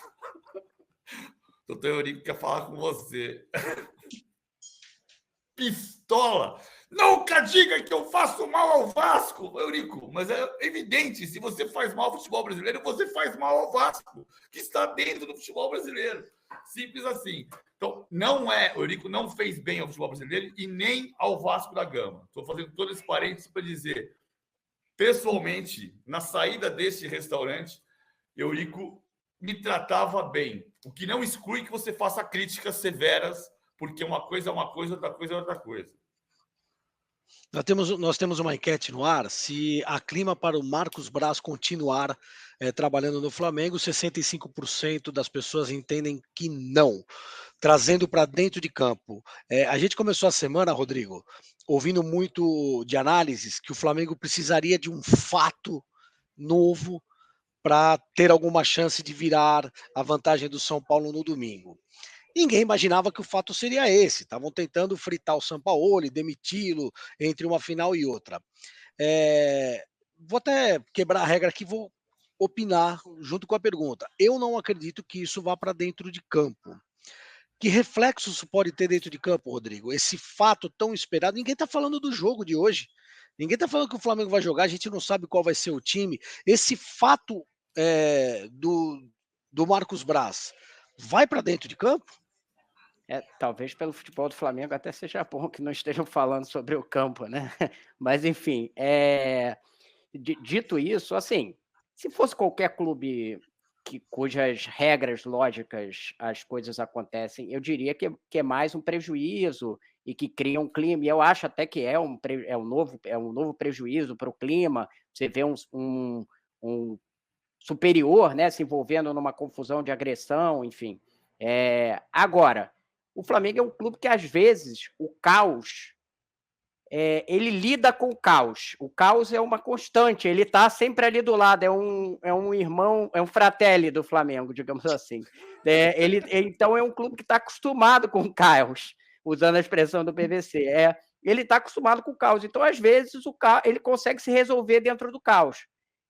Doutor Eurico quer falar com você. Pistola! Nunca diga que eu faço mal ao Vasco, Eurico, mas é evidente, se você faz mal ao futebol brasileiro, você faz mal ao Vasco, que está dentro do futebol brasileiro. Simples assim. Então, o Eurico não fez bem ao futebol brasileiro e nem ao Vasco da Gama. Estou fazendo todo esse parênteses para dizer, pessoalmente, na saída deste restaurante, Eurico me tratava bem, o que não exclui que você faça críticas severas, porque uma coisa é uma coisa, outra coisa é outra coisa. Nós temos uma enquete no ar, se há clima para o Marcos Braz continuar trabalhando no Flamengo, 65% das pessoas entendem que não, trazendo para dentro de campo. A gente começou a semana, Rodrigo, ouvindo muito de análises que o Flamengo precisaria de um fato novo para ter alguma chance de virar a vantagem do São Paulo no domingo. Ninguém imaginava que o fato seria esse. Estavam tentando fritar o Sampaoli, demiti-lo entre uma final e outra. Vou até quebrar a regra aqui, vou opinar junto com a pergunta. Eu não acredito que isso vá para dentro de campo. Que reflexo isso pode ter dentro de campo, Rodrigo? Esse fato tão esperado. Ninguém está falando do jogo de hoje. Ninguém está falando que o Flamengo vai jogar. A gente não sabe qual vai ser o time. Esse fato do Marcos Braz vai para dentro de campo? Talvez pelo futebol do Flamengo até seja bom que não estejam falando sobre o campo, né? Mas, enfim, dito isso, assim, se fosse qualquer clube cujas regras lógicas as coisas acontecem, eu diria que é mais um prejuízo e que cria um clima, e eu acho até que é um novo prejuízo para o clima. Você vê um superior, né, se envolvendo numa confusão de agressão, enfim. Agora, o Flamengo é um clube que, às vezes, o caos, ele lida com o caos. O caos é uma constante, ele está sempre ali do lado, é um irmão, é um fratelli do Flamengo, digamos assim. Então, é um clube que está acostumado com o caos, usando a expressão do PVC. Ele está acostumado com o caos, então, às vezes, ele consegue se resolver dentro do caos.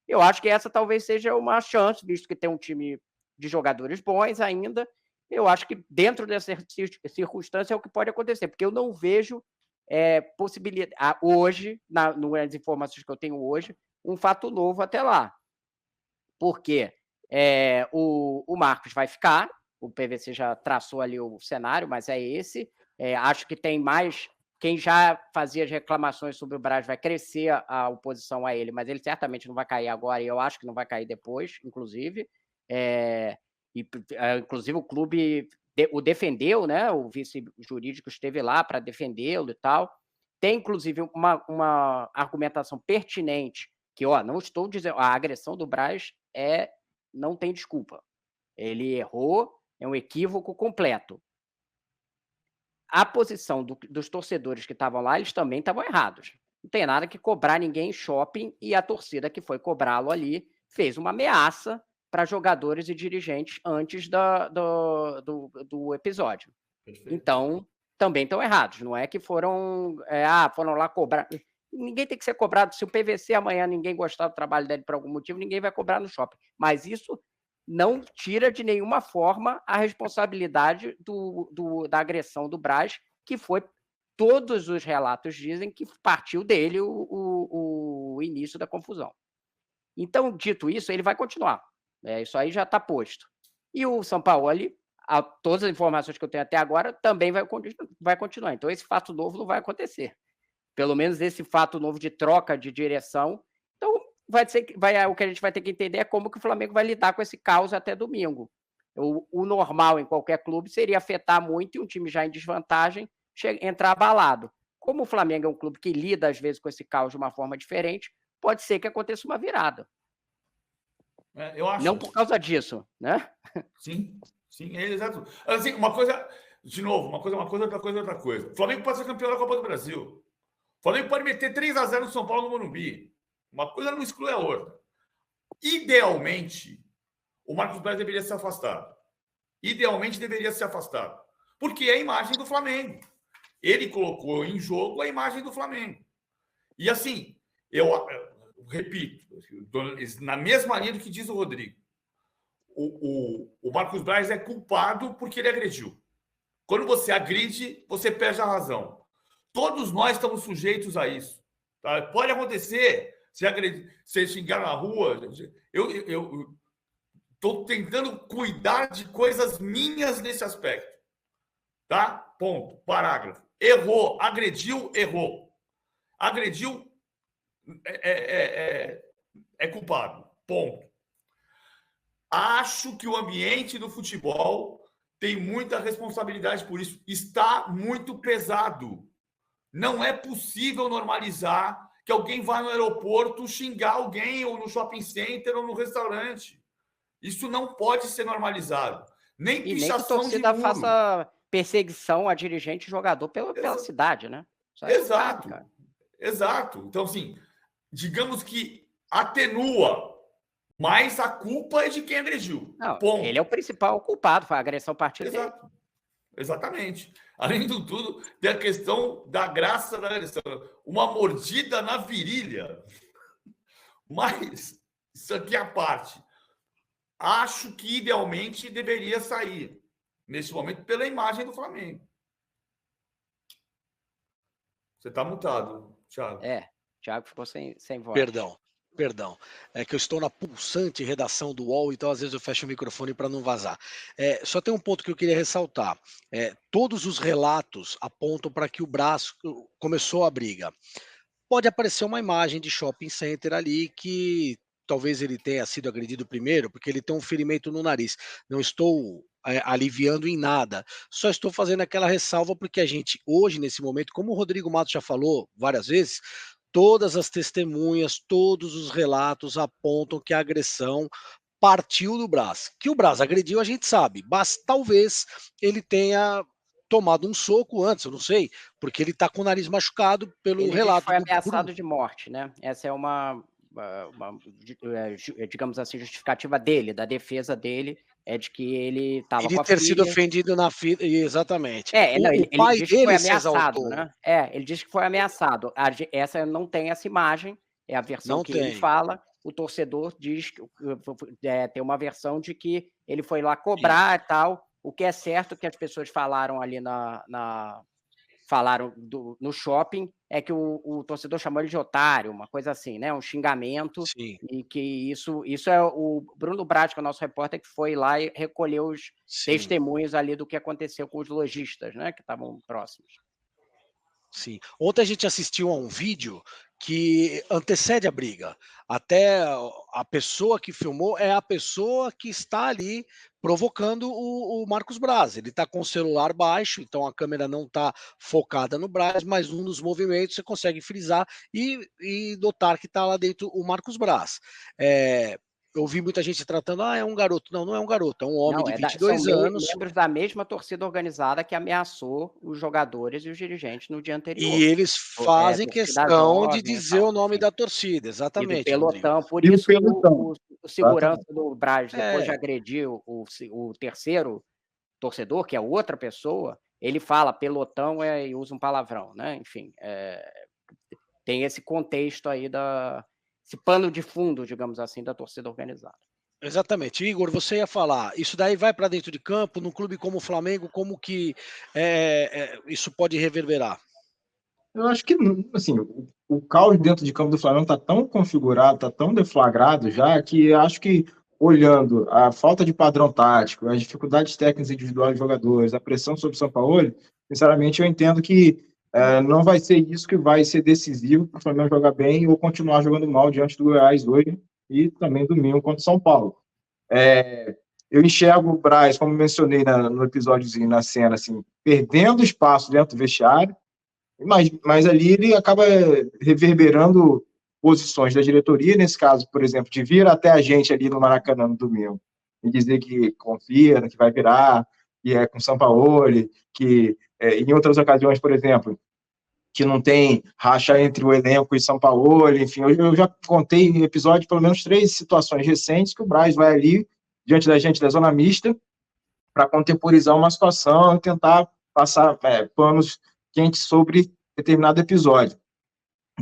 Eu acho que essa talvez seja uma chance, visto que tem um time de jogadores bons ainda. Eu acho que dentro dessa circunstância é o que pode acontecer, porque eu não vejo possibilidade hoje, nas informações que eu tenho hoje, um fato novo até lá. Porque o Marcos vai ficar, o PVC já traçou ali o cenário, mas é esse. Acho que tem mais. Quem já fazia as reclamações sobre o Braz vai crescer a oposição a ele, mas ele certamente não vai cair agora, e eu acho que não vai cair depois, inclusive. Inclusive, o clube o defendeu, né? O vice jurídico esteve lá para defendê-lo e tal. Tem, inclusive, uma argumentação pertinente, que, não estou dizendo, a agressão do Braz não tem desculpa. Ele errou, é um equívoco completo. A posição dos torcedores que estavam lá, eles também estavam errados. Não tem nada que cobrar ninguém em shopping, e a torcida que foi cobrá-lo ali fez uma ameaça para jogadores e dirigentes antes do episódio. Perfeito. Então, também estão errados. Não é que foram lá cobrar. Ninguém tem que ser cobrado. Se o PVC amanhã ninguém gostar do trabalho dele por algum motivo, ninguém vai cobrar no shopping. Mas isso não tira de nenhuma forma a responsabilidade da agressão do Braz, que foi, todos os relatos dizem que partiu dele o início da confusão. Então, dito isso, ele vai continuar. Isso aí já está posto. E o Sampaoli, todas as informações que eu tenho até agora, também vai continuar. Então, esse fato novo não vai acontecer. Pelo menos esse fato novo de troca de direção. Então, o que a gente vai ter que entender é como que o Flamengo vai lidar com esse caos até domingo. O normal em qualquer clube seria afetar muito, e um time já em desvantagem entrar abalado. Como o Flamengo é um clube que lida, às vezes, com esse caos de uma forma diferente, pode ser que aconteça uma virada. Eu acho. Não por causa disso, né? Sim, exato. Assim, uma coisa, de novo, uma coisa, outra coisa. O Flamengo pode ser campeão da Copa do Brasil. O Flamengo pode meter 3-0 no São Paulo no Morumbi. Uma coisa não exclui a outra. Idealmente, o Marcos Braz deveria ser afastado. Porque é a imagem do Flamengo. Ele colocou em jogo a imagem do Flamengo. E assim, eu repito, na mesma linha do que diz o Rodrigo, o Marcos Braz é culpado porque ele agrediu. Quando você agride, você perde a razão. Todos nós estamos sujeitos a isso. Tá? Pode acontecer, se xingar na rua. Eu estou tentando cuidar de coisas minhas nesse aspecto. Tá? Ponto. Parágrafo. Errou. Agrediu, errou. Agrediu, é culpado. Ponto. Acho que o ambiente do futebol tem muita responsabilidade por isso. Está muito pesado. Não é possível normalizar que alguém vá no aeroporto xingar alguém, ou no shopping center, ou no restaurante. Isso não pode ser normalizado. Nem pichação de muro. E nem que a torcida faça perseguição a dirigente e jogador pela cidade, né? Exato. Exato. Então, assim, digamos que atenua, mas a culpa é de quem agrediu. Não, ele é o principal culpado, foi a agressão a partir dele. Exatamente. Além de tudo, tem a questão da graça da agressão. Uma mordida na virilha. Mas, isso aqui é a parte. Acho que, idealmente, deveria sair, nesse momento, pela imagem do Flamengo. Você está mutado, Thiago. Thiago ficou sem voz. Perdão. É que eu estou na pulsante redação do UOL, então às vezes eu fecho o microfone para não vazar. Só tem um ponto que eu queria ressaltar. Todos os relatos apontam para que o Braz começou a briga. Pode aparecer uma imagem de shopping center ali que talvez ele tenha sido agredido primeiro, porque ele tem um ferimento no nariz. Não estou aliviando em nada. Só estou fazendo aquela ressalva porque a gente, hoje, nesse momento, como o Rodrigo Matos já falou várias vezes, todas as testemunhas, todos os relatos apontam que a agressão partiu do Brás. Que o Brás agrediu, a gente sabe, mas talvez ele tenha tomado um soco antes, eu não sei, porque ele está com o nariz machucado pelo relato do Bruno. Ele foi ameaçado de morte, né? Essa é uma, digamos assim, justificativa dele, da defesa dele, é de que ele estava com a filha. Ele ter sido ofendido na filha, exatamente. Ele pai disse dele que foi ameaçado, né? Ele disse que foi ameaçado. Essa não tem essa imagem, é a versão que ele fala. O torcedor diz que tem uma versão de que ele foi lá cobrar e tal. O que é certo que as pessoas falaram ali falaram no shopping é que o torcedor chamou ele de otário, uma coisa assim, né? Um xingamento. Sim. E que isso é o Bruno Brás, que é o nosso repórter, que foi lá e recolheu os testemunhos ali do que aconteceu com os lojistas, né? Que estavam próximos. Sim. Ontem a gente assistiu a um vídeo que antecede a briga. Até a pessoa que filmou é a pessoa que está ali provocando o Marcos Braz. Ele está com o celular baixo, então a câmera não está focada no Braz, mas um dos movimentos você consegue frisar e notar que está lá dentro o Marcos Braz. Eu ouvi muita gente tratando, é um garoto. Não, não é um garoto, é um homem de 22 anos. São membros da mesma torcida organizada que ameaçou os jogadores e os dirigentes no dia anterior. E eles fazem questão de dizer o nome da torcida, exatamente. E do pelotão, por isso o segurança do Braz, depois de agredir o terceiro torcedor, que é outra pessoa, ele fala pelotão e usa um palavrão, né? Enfim, tem esse contexto aí esse pano de fundo, digamos assim, da torcida organizada. Exatamente. Igor, você ia falar, isso daí vai para dentro de campo, num clube como o Flamengo, como que isso pode reverberar? Eu acho que, assim, o caos dentro de campo do Flamengo está tão configurado, está tão deflagrado já, que acho que, olhando a falta de padrão tático, as dificuldades técnicas individuais dos jogadores, a pressão sobre o São Paulo, sinceramente, eu entendo que não vai ser isso que vai ser decisivo para o Flamengo jogar bem ou continuar jogando mal diante do Goiás hoje e também domingo contra o São Paulo. Eu enxergo o Braz, como mencionei no episódiozinho, na cena, assim, perdendo espaço dentro do vestiário, mas ali ele acaba reverberando posições da diretoria, nesse caso, por exemplo, de vir até a gente ali no Maracanã no domingo e dizer que confia, que vai virar, que é com São Paulo, que em outras ocasiões, por exemplo, que não tem racha entre o elenco e São Paulo, enfim, eu já contei em episódio pelo menos 3 situações recentes que o Braz vai ali diante da gente da zona mista para contemporizar uma situação e tentar passar panos quentes sobre determinado episódio.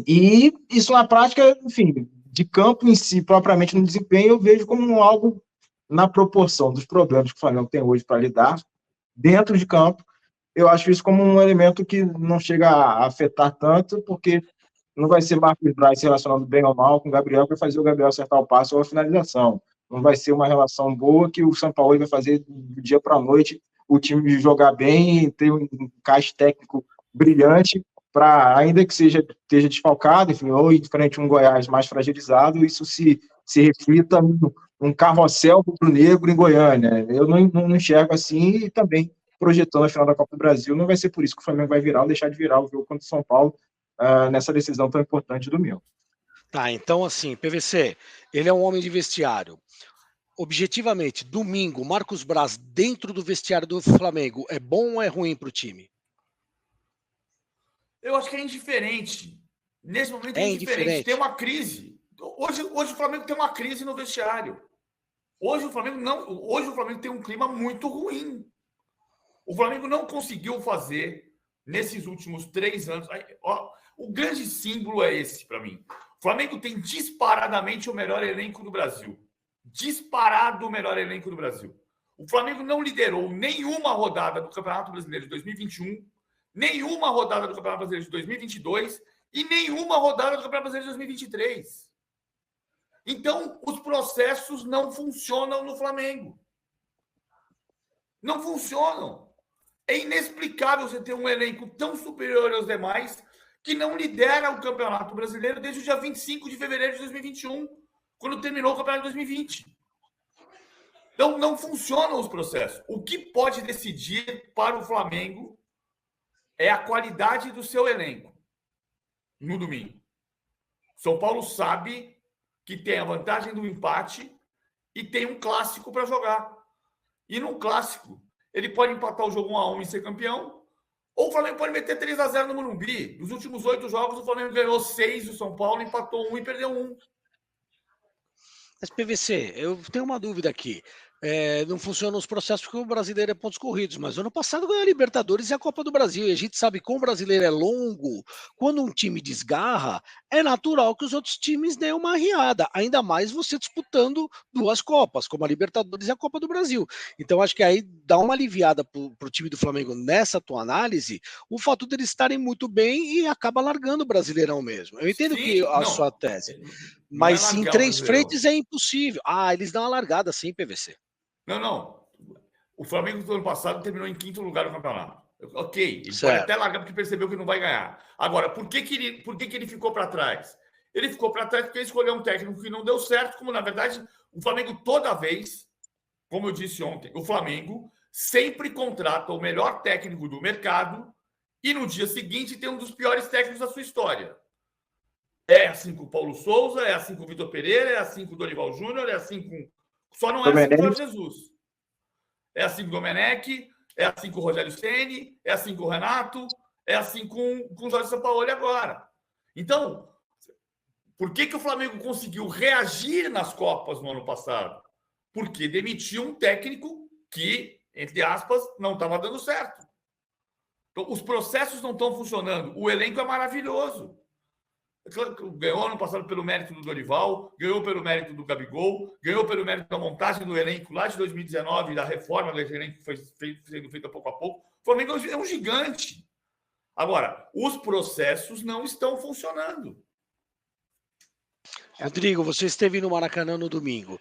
E isso na prática, enfim, de campo em si, propriamente no desempenho, eu vejo como algo na proporção dos problemas que o Flamengo tem hoje para lidar dentro de campo. Eu acho isso como um elemento que não chega a afetar tanto, porque não vai ser Marcos Braz se relacionando bem ou mal com o Gabriel para fazer o Gabriel acertar o passe ou a finalização. Não vai ser uma relação boa que o São Paulo vai fazer do dia para a noite o time jogar bem, ter um encaixe técnico brilhante, para, ainda que esteja desfalcado, enfim, ou em frente a um Goiás mais fragilizado, isso se reflita num carrossel rubro-negro em Goiânia. Eu não enxergo assim, e também projetando a final da Copa do Brasil, não vai ser por isso que o Flamengo vai virar ou deixar de virar o jogo contra o São Paulo nessa decisão tão importante do domingo. Tá, então assim, PVC, ele é um homem de vestiário. Objetivamente, domingo, Marcos Braz dentro do vestiário do Flamengo, é bom ou é ruim para o time? Eu acho que é indiferente. Nesse momento é indiferente. Tem uma crise. Hoje o Flamengo tem uma crise no vestiário. Hoje o Flamengo tem um clima muito ruim. O Flamengo não conseguiu fazer nesses últimos 3 anos. O grande símbolo é esse para mim. O Flamengo tem disparadamente o melhor elenco do Brasil. Disparado o melhor elenco do Brasil. O Flamengo não liderou nenhuma rodada do Campeonato Brasileiro de 2021, nenhuma rodada do Campeonato Brasileiro de 2022 e nenhuma rodada do Campeonato Brasileiro de 2023. Então, os processos não funcionam no Flamengo. Não funcionam. É inexplicável você ter um elenco tão superior aos demais que não lidera o Campeonato Brasileiro desde o dia 25 de fevereiro de 2021, quando terminou o Campeonato de 2020. Então, não funcionam os processos. O que pode decidir para o Flamengo é a qualidade do seu elenco no domingo. São Paulo sabe que tem a vantagem do empate e tem um clássico para jogar. E num clássico, ele pode empatar o jogo 1-1 e ser campeão, ou o Flamengo pode meter 3-0 no Morumbi. Nos últimos 8 jogos, o Flamengo ganhou 6, o São Paulo empatou 1 e perdeu 1. Mas, PVC, eu tenho uma dúvida aqui. Não funcionam os processos porque o brasileiro é pontos corridos, mas ano passado ganhou a Libertadores e a Copa do Brasil, e a gente sabe que como o brasileiro é longo, quando um time desgarra, é natural que os outros times deem uma arriada, ainda mais você disputando 2 Copas, como a Libertadores e a Copa do Brasil. Então acho que aí dá uma aliviada para o time do Flamengo nessa tua análise, o fato deles estarem muito bem e acaba largando o Brasileirão mesmo. Eu entendo a sua tese, mas em 3 frentes é impossível. Eles dão uma largada sim, PVC. Não. O Flamengo do ano passado terminou em 5º lugar no campeonato. Ok, ele pode até largar porque percebeu que não vai ganhar. Agora, por que ele ficou para trás? Ele ficou para trás porque ele escolheu um técnico que não deu certo, como na verdade o Flamengo toda vez, como eu disse ontem, o Flamengo sempre contrata o melhor técnico do mercado e no dia seguinte tem um dos piores técnicos da sua história. É assim com o Paulo Souza, é assim com o Vitor Pereira, é assim com o Dorival Júnior, é assim com... Só não é assim com o Jorge Jesus. É assim com o Domenech, é assim com o Rogério Ceni, é assim com o Renato, é assim com o Jorge Sampaoli agora. Então, por que o Flamengo conseguiu reagir nas Copas no ano passado? Porque demitiu um técnico que, entre aspas, não estava dando certo. Então, os processos não estão funcionando. O elenco é maravilhoso. Ganhou ano passado pelo mérito do Dorival, ganhou pelo mérito do Gabigol, ganhou pelo mérito da montagem do elenco lá de 2019, da reforma do elenco que foi sendo feita pouco a pouco. O Flamengo é um gigante. Agora, os processos não estão funcionando. Rodrigo, você esteve no Maracanã no domingo.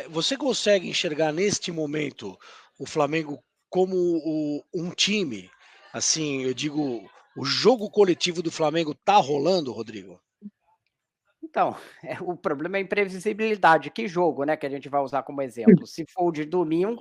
Você consegue enxergar neste momento o Flamengo como um time? Assim, eu digo... O jogo coletivo do Flamengo tá rolando, Rodrigo? Então, o problema é a imprevisibilidade. Que jogo, né, que a gente vai usar como exemplo? Se for o de domingo,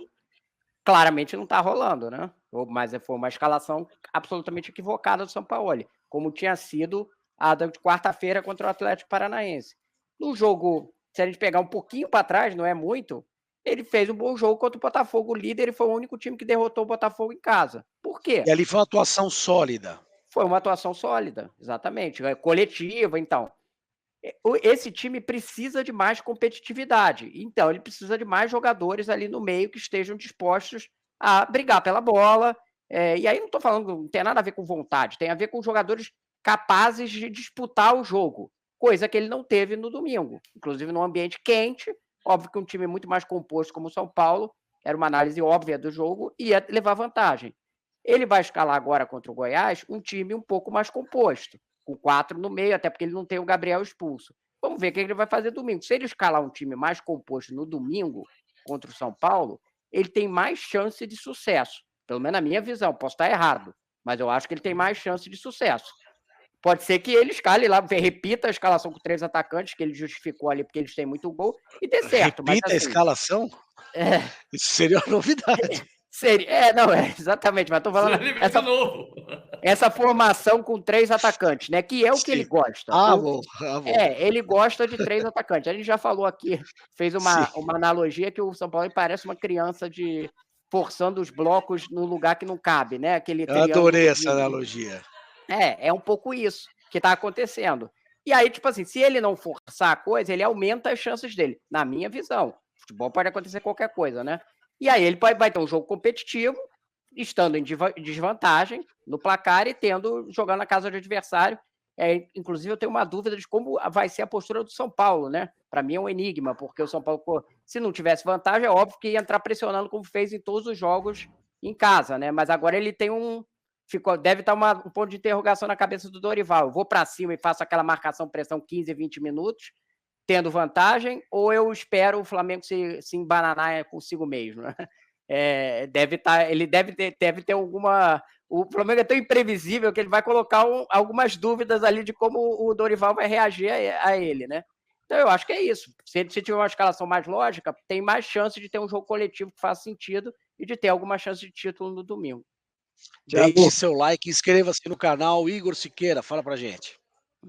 claramente não tá rolando, né? Mas foi uma escalação absolutamente equivocada do Sampaoli, como tinha sido a de quarta-feira contra o Atlético Paranaense. No jogo, se a gente pegar um pouquinho para trás, não é muito, ele fez um bom jogo contra o Botafogo, o líder, e foi o único time que derrotou o Botafogo em casa. Por quê? E ali foi uma atuação sólida. Foi uma atuação sólida, exatamente, coletiva. Então, esse time precisa de mais competitividade, então ele precisa de mais jogadores ali no meio que estejam dispostos a brigar pela bola, e aí não estou falando, não tem nada a ver com vontade, tem a ver com jogadores capazes de disputar o jogo, coisa que ele não teve no domingo, inclusive num ambiente quente. Óbvio que um time muito mais composto como o São Paulo, era uma análise óbvia do jogo, ia levar vantagem. Ele vai escalar agora contra o Goiás um time um pouco mais composto, com 4 no meio, até porque ele não tem o Gabriel expulso. Vamos ver o que ele vai fazer domingo. Se ele escalar um time mais composto no domingo contra o São Paulo, ele tem mais chance de sucesso. Pelo menos na minha visão, posso estar errado, mas eu acho que ele tem mais chance de sucesso. Pode ser que ele escale lá, repita a escalação com 3 atacantes, que ele justificou ali porque eles têm muito gol, e dê certo. Repita, mas, assim, a escalação? Isso seria uma novidade. Seria, exatamente, mas estou falando essa formação com 3 atacantes, né? Que é o que ele gosta. Bom. Ele gosta de 3 atacantes. A gente já falou aqui, fez uma analogia que o São Paulo parece uma criança forçando os blocos no lugar que não cabe, né? Eu adorei essa analogia. É um pouco isso que está acontecendo. E aí, tipo assim, se ele não forçar a coisa, ele aumenta as chances dele, na minha visão. Futebol pode acontecer qualquer coisa, né? E aí ele vai ter um jogo competitivo, estando em desvantagem no placar e jogando na casa do adversário. Inclusive, eu tenho uma dúvida de como vai ser a postura do São Paulo, né? Para mim é um enigma, porque o São Paulo, se não tivesse vantagem, é óbvio que ia entrar pressionando como fez em todos os jogos em casa, né? Mas agora ele tem deve estar um ponto de interrogação na cabeça do Dorival. Eu vou para cima e faço aquela marcação-pressão 15, 20 minutos, tendo vantagem, ou eu espero o Flamengo se embananar consigo mesmo, né? Ele deve ter alguma... O Flamengo é tão imprevisível que ele vai colocar algumas dúvidas ali de como o Dorival vai reagir a ele, né? Então eu acho que é isso. Se tiver uma escalação mais lógica, tem mais chance de ter um jogo coletivo que faça sentido e de ter alguma chance de título no domingo. Deixe seu like, inscreva-se no canal. Igor Siqueira, fala pra gente.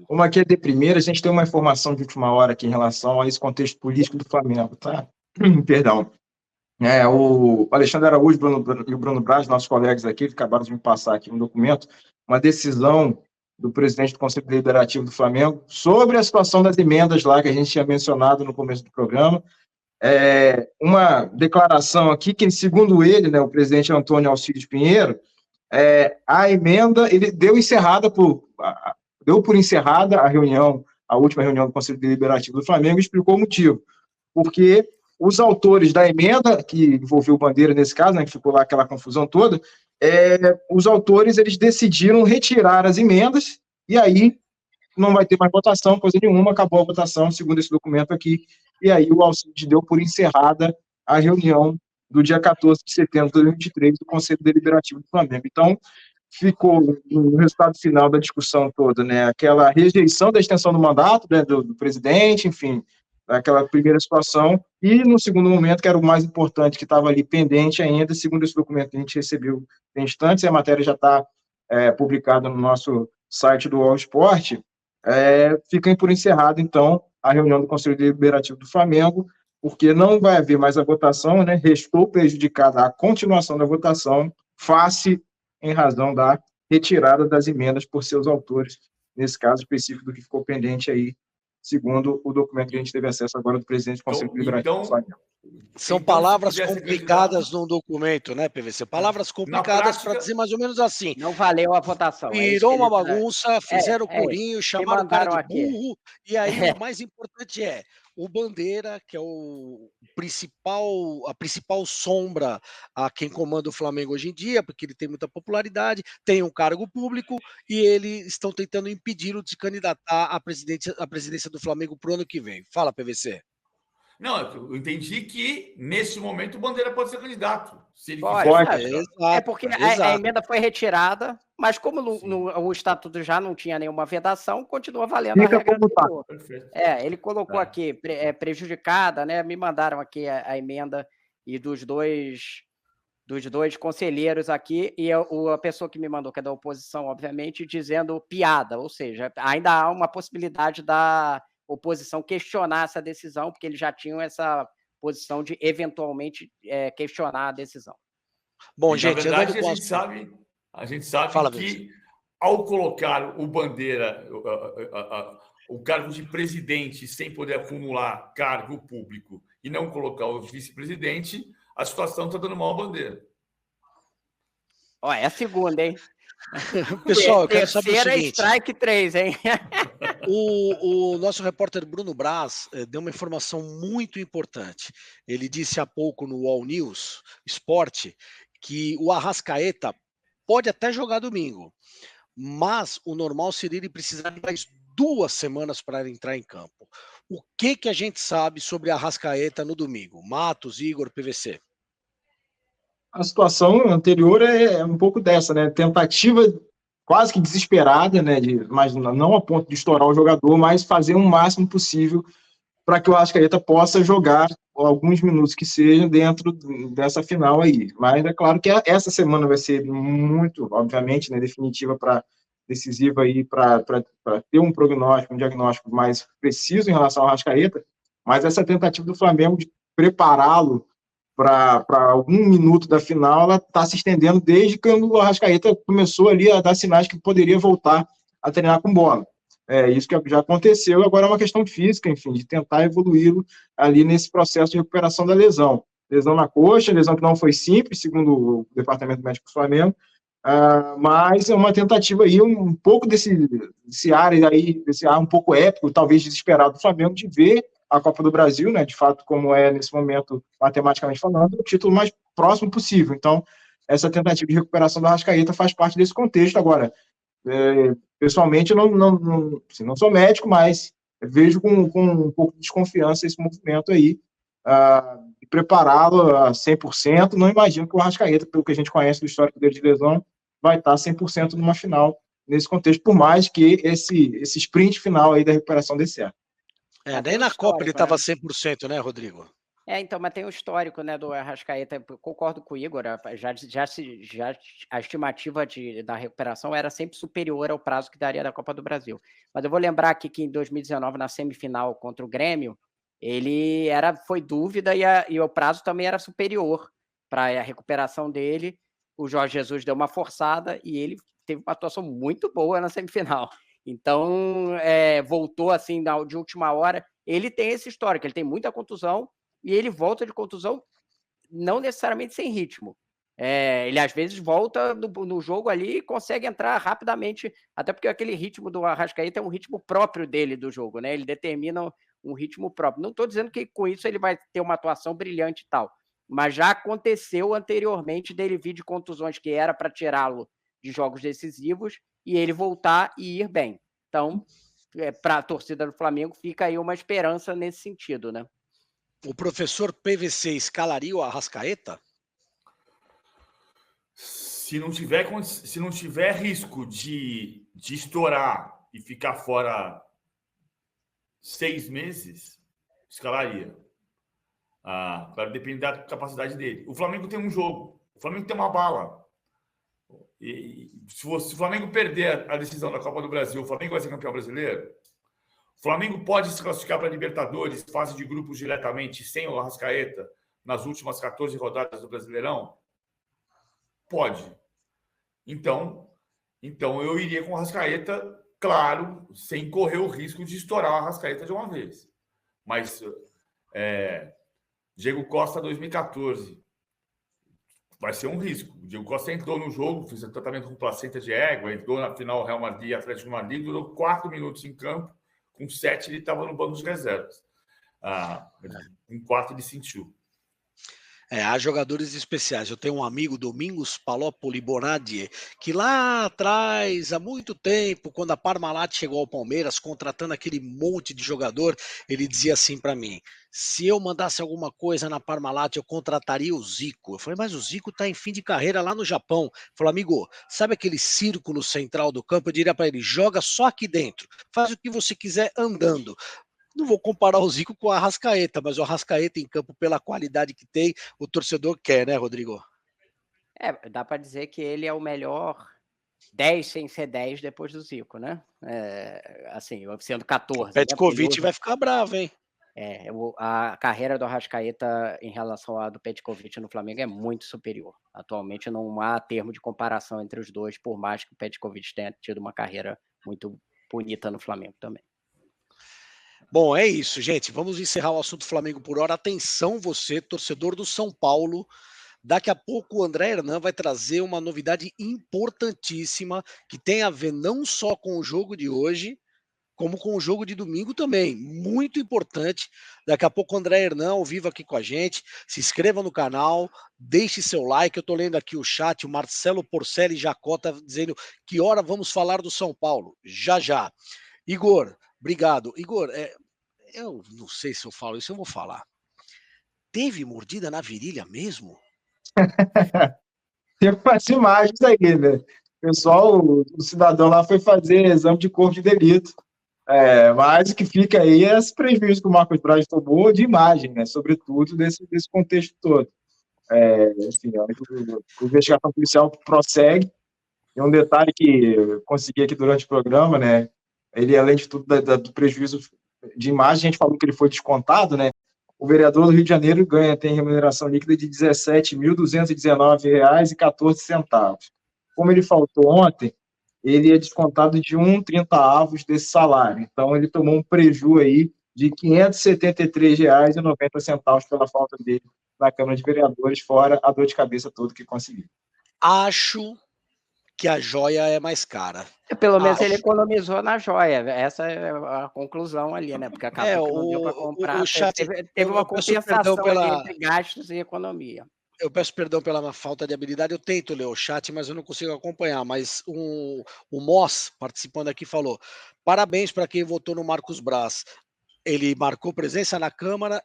Como aqui é de primeira, a gente tem uma informação de última hora aqui em relação a esse contexto político do Flamengo, tá? Perdão. O Alexandre Araújo e o Bruno Braz, nossos colegas aqui, acabaram de me passar aqui um documento, uma decisão do presidente do Conselho Deliberativo do Flamengo sobre a situação das emendas lá que a gente tinha mencionado no começo do programa. Uma declaração aqui que, segundo ele, né, o presidente Antônio Alcides Pinheiro, a emenda, ele deu por encerrada a reunião, a última reunião do Conselho Deliberativo do Flamengo, e explicou o motivo. Porque os autores da emenda, que envolveu o Bandeira nesse caso, né, que ficou lá aquela confusão toda, os autores eles decidiram retirar as emendas, e aí não vai ter mais votação, coisa nenhuma, acabou a votação, segundo esse documento aqui, e aí o Alcides deu por encerrada a reunião do dia 14 de setembro de 2023 do Conselho Deliberativo do Flamengo. Então, ficou no resultado final da discussão toda, né, aquela rejeição da extensão do mandato, né, do presidente, enfim, aquela primeira situação, e no segundo momento, que era o mais importante, que estava ali pendente ainda, segundo esse documento que a gente recebeu em instantes, a matéria já está publicada no nosso site do All Sport, fica por encerrado, então, a reunião do Conselho Deliberativo do Flamengo, porque não vai haver mais a votação, né, restou prejudicada a continuação da votação, face em razão da retirada das emendas por seus autores, nesse caso específico do que ficou pendente aí, segundo o documento que a gente teve acesso agora do presidente do Conselho Deliberativo do Flamengo. São palavras complicadas num documento, né, PVC? Palavras complicadas para dizer mais ou menos assim. Não valeu a votação. Virou uma bagunça, fizeram o corinho, chamaram o cara de burro, e aí o mais importante o Bandeira, que é a principal sombra a quem comanda o Flamengo hoje em dia, porque ele tem muita popularidade, tem um cargo público, e eles estão tentando impedi-lo de se candidatar à presidência do Flamengo para o ano que vem. Fala, PVC. Não, eu entendi que, nesse momento, o Bandeira pode ser candidato. Se ele quiser. Porque a emenda foi retirada, mas como o estatuto já não tinha nenhuma vedação, continua valendo. Fica como tá. Ele colocou aqui, prejudicada, né? Me mandaram aqui a emenda e dos dois conselheiros aqui, e a pessoa que me mandou, que é da oposição, obviamente, dizendo piada, ou seja, ainda há uma possibilidade da oposição questionar essa decisão, porque eles já tinham essa posição de eventualmente questionar a decisão. Bom, gente, na verdade, a gente sabe que ao colocar o Bandeira, o cargo de presidente, sem poder acumular cargo público e não colocar o vice-presidente, a situação está dando mal à Bandeira. É a segunda, hein? Pessoal, eu quero saber o seguinte. Strike 3, hein? O nosso repórter Bruno Braz deu uma informação muito importante. Ele disse há pouco no All News Sport que o Arrascaeta pode até jogar domingo, mas o normal seria ele precisar de mais 2 semanas para entrar em campo. O que a gente sabe sobre a Arrascaeta no domingo? Matos, Igor, PVC. A situação anterior é um pouco dessa, né? Tentativa quase que desesperada, né? Mas não a ponto de estourar o jogador, mas fazer o máximo possível para que o Arrascaeta possa jogar alguns minutos que sejam dentro dessa final aí. Mas é claro que essa semana vai ser muito, obviamente, né, definitiva decisiva aí para ter um prognóstico, um diagnóstico mais preciso em relação ao Arrascaeta, mas essa tentativa do Flamengo de prepará-lo para algum minuto da final, ela está se estendendo desde quando o Arrascaeta começou ali a dar sinais que poderia voltar a treinar com bola. Isso que já aconteceu, agora é uma questão física, enfim, de tentar evoluí-lo ali nesse processo de recuperação da lesão. Lesão na coxa, lesão que não foi simples, segundo o Departamento Médico do Flamengo, mas é uma tentativa aí, um pouco desse ar aí, desse ar um pouco épico, talvez desesperado do Flamengo, de ver a Copa do Brasil, né, de fato, como é nesse momento, matematicamente falando, o título mais próximo possível. Então, essa tentativa de recuperação do Arrascaeta faz parte desse contexto. Agora, pessoalmente, não sou médico, mas vejo com um pouco de desconfiança esse movimento aí, e prepará-lo a 100%. Não imagino que o Arrascaeta, pelo que a gente conhece do histórico dele de lesão, vai estar 100% numa final nesse contexto, por mais que esse sprint final aí da recuperação desse certo. Nem na Copa ele estava 100%, né, Rodrigo? Então, mas tem um histórico, né, do Arrascaeta. Eu concordo com o Igor, já a estimativa da recuperação era sempre superior ao prazo que daria da Copa do Brasil. Mas eu vou lembrar aqui que em 2019, na semifinal contra o Grêmio, foi dúvida e o prazo também era superior para a recuperação dele. O Jorge Jesus deu uma forçada e ele teve uma atuação muito boa na semifinal. Então, voltou assim de última hora. Ele tem esse histórico, ele tem muita contusão e ele volta de contusão não necessariamente sem ritmo. Ele às vezes volta no jogo ali e consegue entrar rapidamente, até porque aquele ritmo do Arrascaeta é um ritmo próprio dele do jogo, né? Ele determina um ritmo próprio. Não estou dizendo que com isso ele vai ter uma atuação brilhante e tal, mas já aconteceu anteriormente dele vir de contusões que era para tirá-lo de jogos decisivos e ele voltar e ir bem. Então, para a torcida do Flamengo, fica aí uma esperança nesse sentido, né? O professor PVC escalaria o Arrascaeta? Se não tiver risco de estourar e ficar fora 6 meses, escalaria. Vai depender da capacidade dele. O Flamengo tem um jogo. O Flamengo tem uma bala. E se o Flamengo perder a decisão da Copa do Brasil, o Flamengo vai ser campeão brasileiro? O Flamengo pode se classificar para a Libertadores, fase de grupos diretamente, sem o Arrascaeta, nas últimas 14 rodadas do Brasileirão? Pode. Então eu iria com o Arrascaeta, claro, sem correr o risco de estourar o Arrascaeta de uma vez. Mas Diego Costa 2014 vai ser um risco. O Diego Costa entrou no jogo, fez um tratamento com placenta de égua, entrou na final Real Madrid e Atlético de Madrid, durou 4 minutos em campo, com 7 ele estava no banco de reservas. Em 4 ele sentiu. Há jogadores especiais. Eu tenho um amigo, Domingos Palopoli Bonadie, que lá atrás, há muito tempo, quando a Parmalat chegou ao Palmeiras, contratando aquele monte de jogador, ele dizia assim para mim: se eu mandasse alguma coisa na Parmalat, eu contrataria o Zico. Eu falei, mas o Zico está em fim de carreira lá no Japão. Ele falou, amigo, sabe aquele círculo central do campo? Eu diria para ele, joga só aqui dentro, faz o que você quiser andando. Não vou comparar o Zico com o Arrascaeta, mas o Arrascaeta em campo, pela qualidade que tem, o torcedor quer, né, Rodrigo? Dá para dizer que ele é o melhor 10 sem ser 10 depois do Zico, né? Assim, sendo 14. O Petkovic vai ficar bravo, hein? A carreira do Arrascaeta em relação à do Petkovic no Flamengo é muito superior. Atualmente não há termo de comparação entre os dois, por mais que o Petkovic tenha tido uma carreira muito bonita no Flamengo também. Bom, é isso, gente. Vamos encerrar o assunto Flamengo por hora. Atenção você, torcedor do São Paulo. Daqui a pouco o André Hernan vai trazer uma novidade importantíssima que tem a ver não só com o jogo de hoje, como com o jogo de domingo também. Muito importante. Daqui a pouco o André Hernan ao vivo aqui com a gente. Se inscreva no canal, deixe seu like. Eu estou lendo aqui o chat, o Marcelo Porcelli Jacó está dizendo que hora vamos falar do São Paulo. Já, já. Igor, obrigado. Igor, eu não sei se eu falo isso, eu vou falar. Teve mordida na virilha mesmo? Tem umas imagens aí, né? O pessoal, o cidadão lá foi fazer exame de corpo de delito. Mas o que fica aí é esse prejuízo que o Marcos Braz tomou de imagem, né? Sobretudo desse contexto todo. Enfim, a investigação policial prossegue. E um detalhe que eu consegui aqui durante o programa, né? Ele, além de tudo, do prejuízo de imagem, a gente falou que ele foi descontado, né? O vereador do Rio de Janeiro tem remuneração líquida de R$ 17.219,14. Como ele faltou ontem, ele é descontado de 1,30 desse salário. Então, ele tomou um prejuízo aí de R$ 573,90 pela falta dele na Câmara de Vereadores, fora a dor de cabeça toda que conseguiu. Acho que a joia é mais cara. Pelo menos ele economizou na joia. Essa é a conclusão ali, né? Porque acabou que não deu para comprar. Teve uma compensação entre gastos e economia. Eu peço perdão pela minha falta de habilidade, eu tento ler o chat, mas eu não consigo acompanhar. Mas o Moss, participando aqui, falou: parabéns para quem votou no Marcos Braz. Ele marcou presença na Câmara,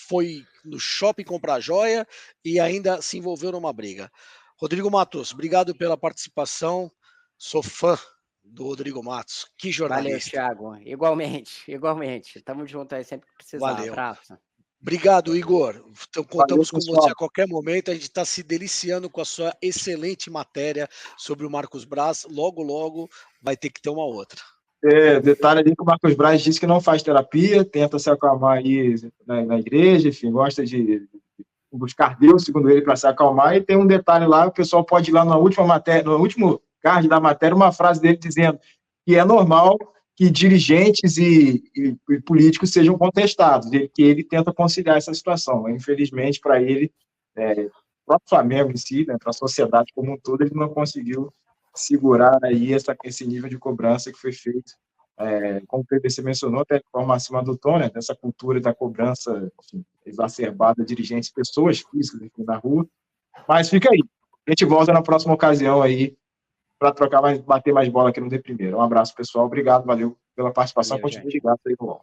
foi no shopping comprar joia e ainda se envolveu numa briga. Rodrigo Matos, obrigado pela participação. Sou fã do Rodrigo Matos. Que jornalista. Valeu, Thiago. Igualmente. Tamo junto aí sempre que precisar. Valeu. Abraço. Obrigado, Igor. Então, contamos com você a qualquer momento. A gente está se deliciando com a sua excelente matéria sobre o Marcos Braz. Logo vai ter que ter uma outra. Detalhe ali que o Marcos Braz disse que não faz terapia, tenta se acalmar aí na igreja, enfim, gosta de buscar Deus, segundo ele, para se acalmar. E tem um detalhe lá, o pessoal pode ir lá na última matéria, no último card da matéria, uma frase dele dizendo que é normal que dirigentes e políticos sejam contestados, e que ele tenta conciliar essa situação. Infelizmente, para ele, o próprio Flamengo em si, né, para a sociedade como um todo, ele não conseguiu segurar aí esse nível de cobrança que foi feito, como o PVC mencionou, até de forma acima do tom, né, dessa cultura da cobrança, enfim, exacerbada, dirigentes, pessoas físicas, enfim, na rua. Mas fica aí. A gente volta na próxima ocasião aí para bater mais bola aqui no De Primeira. Um abraço, pessoal. Obrigado, valeu pela participação. Continue ligado aí no